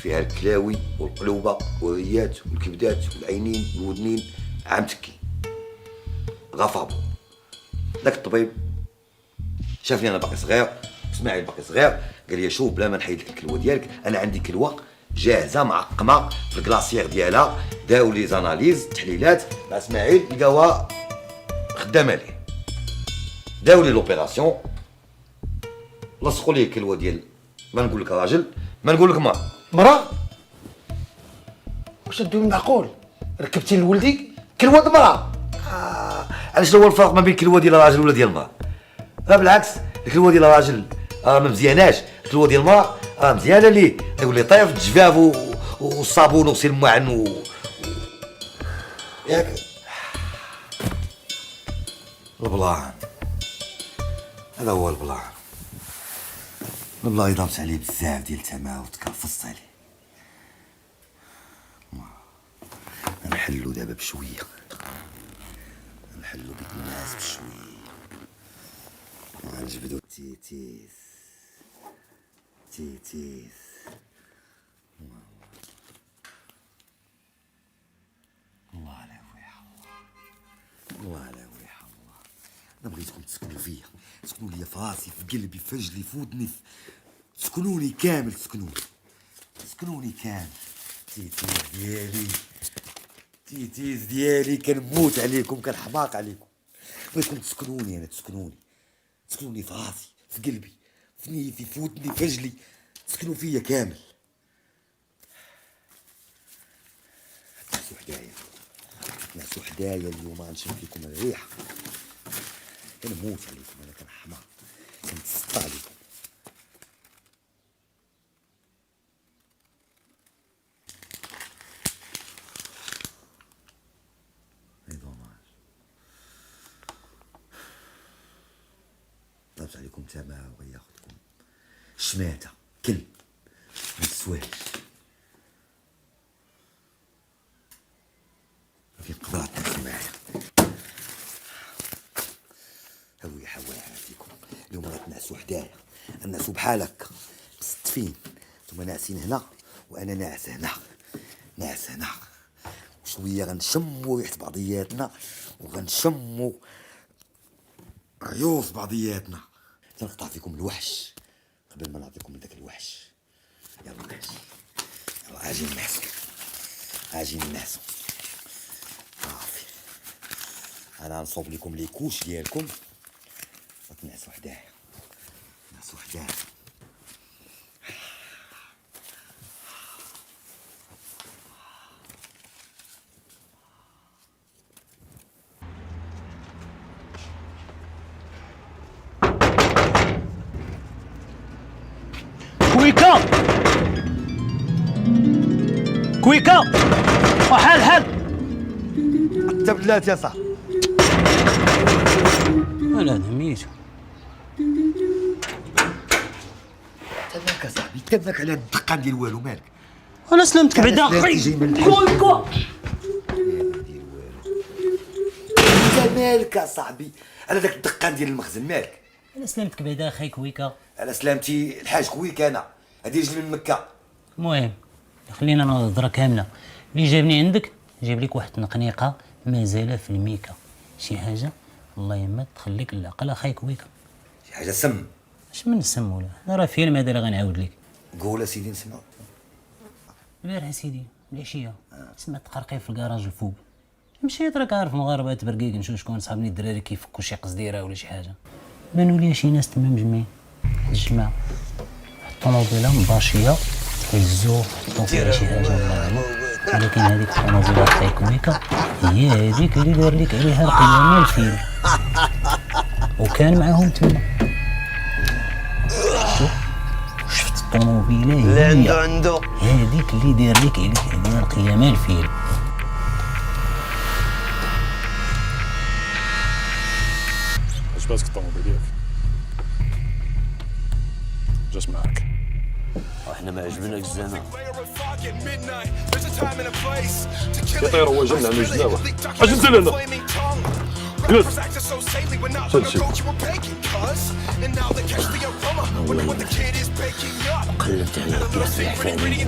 فيها الكلاوي والقلوبه والريات والكبدات والعينين والودنين عام تكي غفابو. داك الطبيب شافني انا باقي صغير اسماعيل باقي صغير، قال لي شوف بلا ما نحيد لك الكلوه ديالك انا عندي كلوه جاهزه معقمه في الكلاسيير ديالها، داو لي زاناليز تحليلات مع اسماعيل لقاوها خدامه ليه، داو لي لوبيراسيون لصقوا ليه الكلوه ديال ما نقول لك راجل ما نقول لك مرا. واش هادو معقول ركبتي لولديك كلوه د مرا؟ علاش هو الفرق ما بين الكلوه ديال الراجل ولا ديال المراه؟ بالعكس الكلوه ديال الراجل ما مزياناش، الكلوه ديال المراه مزيانه ليه، يقول لي طيف الجفاف والصابون وغسيل المعن ياك البلان. هذا هو البلان. والله ضربت عليه بزاف ديال التما وتكرفصت عليه. نحلو دابا بشويه. نحلو بيك الناس بشوي غنجبدو تيتيس تيتيس. الله على ويح الله على ويح الله. انا بغيتكم تسكنوا فيا، تسكنوا لي في راسي، في قلبي، في رجلي، في ودني، تسكنوني كامل، تسكنوني كامل. تيتيس ديالي، تيتيس ديالي، كنموت عليكم، كنحماق عليكم. بغيتكم تسكنوني، انا تسكنوني في راسي، في قلبي، في نيتي، في ودني، في رجلي، تسكنوا فيا كامل. تنعسوا حدايا اليوم، غنشم فيكم الريحه، كنموت عليكم، انا كنحماق، كنتسطى عليكم. ضربت عليكم تمام وغياخدكم شماتة كلب ما تسواش. ما كاين قدرات تنسوا معايا. هوي حواها فيكم اليوم، غتنعسوا حدايا، الناس بحال هكا مستفين، نتوما ناعسين هنا وانا ناعس هنا، وشويه غنشموا ريحه بعضياتنا وغنشموا عيوف بعضياتنا. تنقطع فيكم الوحش قبل ما نعطيكم داك الوحش. يلا اجي نعسو صافي. انا نصوب لكم لي كوش ديالكم وتنعسوا حدايا، كويكا وحال انت بلاتي يا صاحبي. انا ميت تماك صاحبي، تماك على الدقان ديال والو، مالك؟ انا سلمتك بعدا كويكا. انت مالك يا صاحبي على داك الدقان ديال المخزن، مالك؟ انا سلمتك بعدا اخي كويكا. على سلامتي الحاج كويكا، انا هادي رجلي من مكه. المهم خلينا نهضر كامله. اللي جابني عندك جايب لك واحد النقنيقه مازال في الميكا، شي حاجه الله يما تخليك العقل اخاي كويكا. شي حاجه سم؟ اش من السم ولا؟ انا راه فيلم هذا اللي غنعاود لك. قول اسيدي نسمع. البارح سيدي العشيه سمعت تقرقيب في الكراج الفوق، مشيت راك عارف مغاربه برقيق نشوف شكون صحابني الدراري كيفكوا شي قصديره ولا شي حاجه، بانوا لي شي ناس تما مجمعين الجماعه، الطوموبيله مباشيه هزو حطو فيها شي حاجه والله اعلم، ولكن هذيك الطوموبيله اخاي كويكا هي هذيك اللي دار لك عليها القيامه الفيلم، وكان معاهم تما. شفت الطوموبيله هي هذيك اللي دار لك عليها القيامه الفيلم. عجباتك الطوموبيل ديالك؟ جات معاك؟ احنا ما عجبناك الزمان. يطير هو جنة من جناوة. اجي نزل هنا. جلس. شد قلبت على كاس الحفاني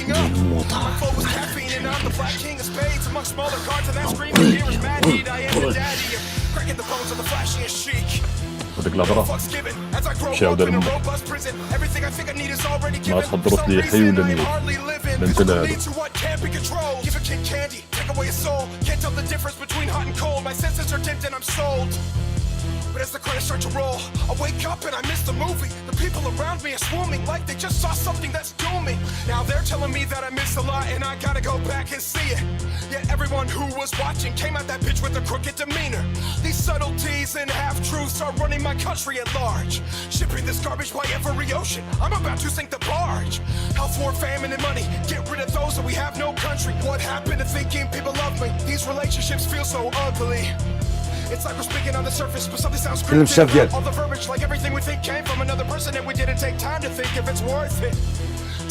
الموطة. هذيك الهضرة مشي عاودها لمك، ما تخضروش لي حي ولا ميت، لا انت لا هادو. But as the credits start to roll, I wake up and I miss the movie. The people around me are swarming like they just saw something that's dooming. Now they're telling me that I missed a lot and I gotta go back and see it. Yet everyone who was watching came at that bitch with a crooked demeanor. These subtleties and half-truths are running my country at large. Shipping this garbage by every ocean. I'm about to sink the barge. Health war, famine, and money. Get rid of those and we have no country. What happened to thinking people love me? These relationships feel so ugly. It's like we're speaking on the surface, but something sounds scripted. All the verbiage, like everything we think came from another person, and we didn't take time to think if it's worth it.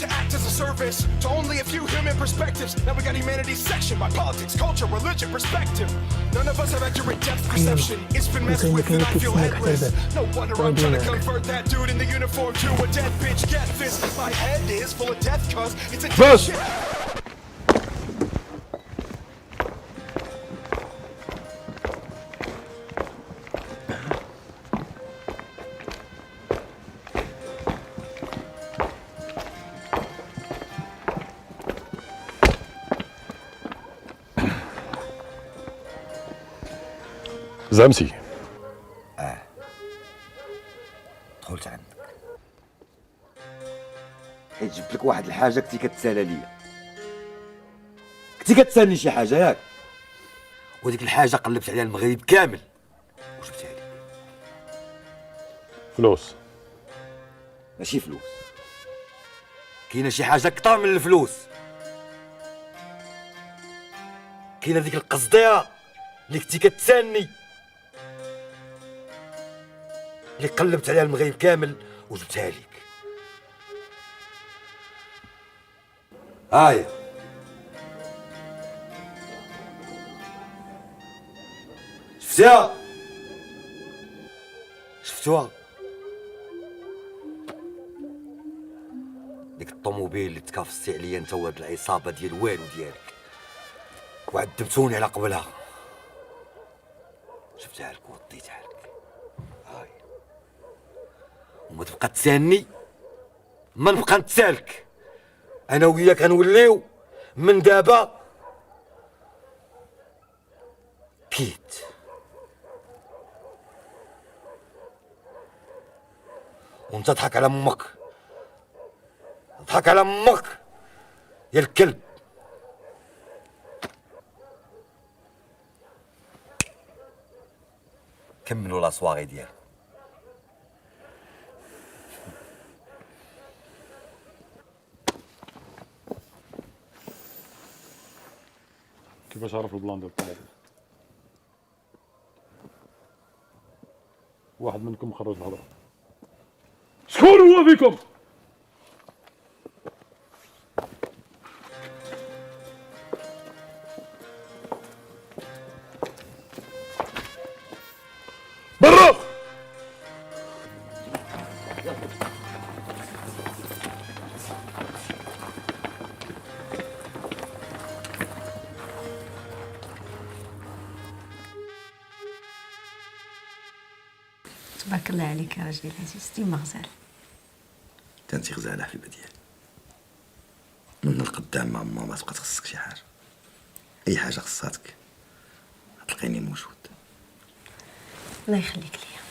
to act as a service to only a few human perspectives. Now we got humanity's section by politics, culture, religion, perspective. None of us have accurate depth perception. It's been messed with and I feel headless. No wonder I'm trying to convert that dude in the uniform to a dead bitch. Get this, my head is full of death cause it's a dead shit. زعمتي دخلت عندك حيت جبت لك واحد الحاجه كنتي كتسالى ليا، كنتي كتسالني شي حاجه ياك، وديك الحاجه قلبت عليها المغرب كامل وجبتها لك. فلوس؟ ماشي فلوس، كاينه شي حاجه اكثر من الفلوس، كاينه ديك القصديره اللي كنتي كتسالني، اللي قلبت عليها المغرب كامل وجبتها لك. هاي شفتيها؟ شفتوها؟ ديك الطوموبيل اللي تكافستي عليا انت وهاد العصابه ديال والو ديالك وعذبتوني على قبلها، جبتها لك ووديتها لك. هاي وما تبقى تسالني، ما نبقى نتسالك، انا وياك غنوليو من دابا كيت. وانت تضحك على امك، تضحك على امك يا الكلب. كملوا لا سواغي ديالك. كيفاش عرف البلان ديال الطوموبيل؟ واحد منكم خرج الهضره. شكون هو فيكم؟ برا! تبارك الله عليك يا راجلي العزيز، ديما غزال. كنتي غزاله حبيبه ديالي، من القدام مع ماما ما تبقى تخصك شي حاجه، اي حاجه خصاتك تلقيني موجود. الله يخليك ليا.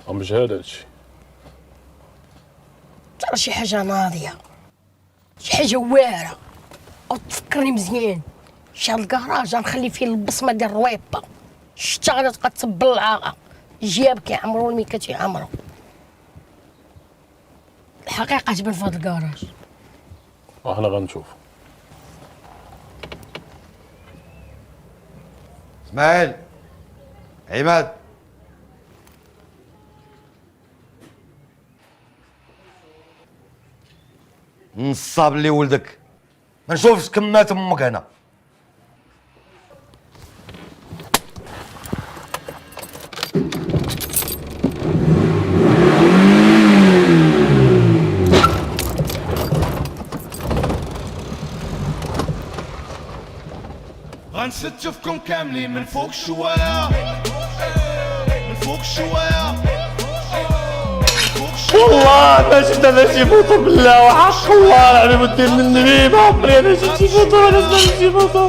عم بجهاد هادشي. ترى شي حاجة ناضية، شي حاجة واعرة، أو تفكرني مزيان. شي هاد الكراج غنخلي فيه البصمة ديال الرويبة، الشتا غادا تبقى تسبل العاقة، جياب كيعمرو الميكا تيعمرو. الحقيقة تبان في هاد الكراج. احنا غنشوف. اسماعيل، عماد، نصاب لي ولدك، ما نشوفش كمات امك هنا. غنستفكم كاملين من فوق شوية، من فوق شوية. والله ما شفت انا شي فوطو بالله وحق الله العظيم ودير من النبي، ما عمري انا شفت شي فوطو ولا سمعت شي فوطو،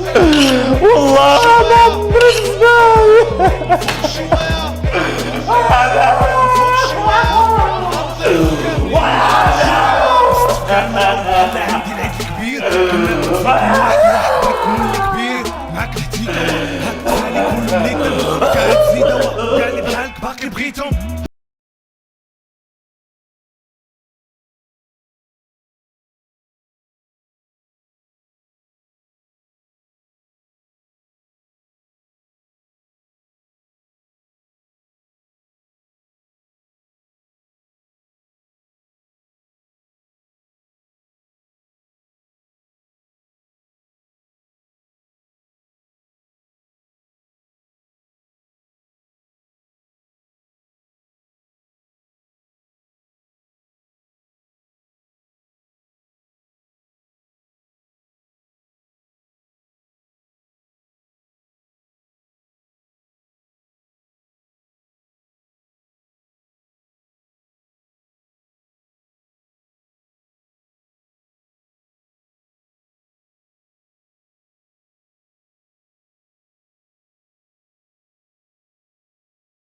والله ما عمري معاك الحتيكة معاك الحتيكة كل اللي كبير، هات لي كل اللي كان زيدة وقعني بحالك باقي بغيتهم.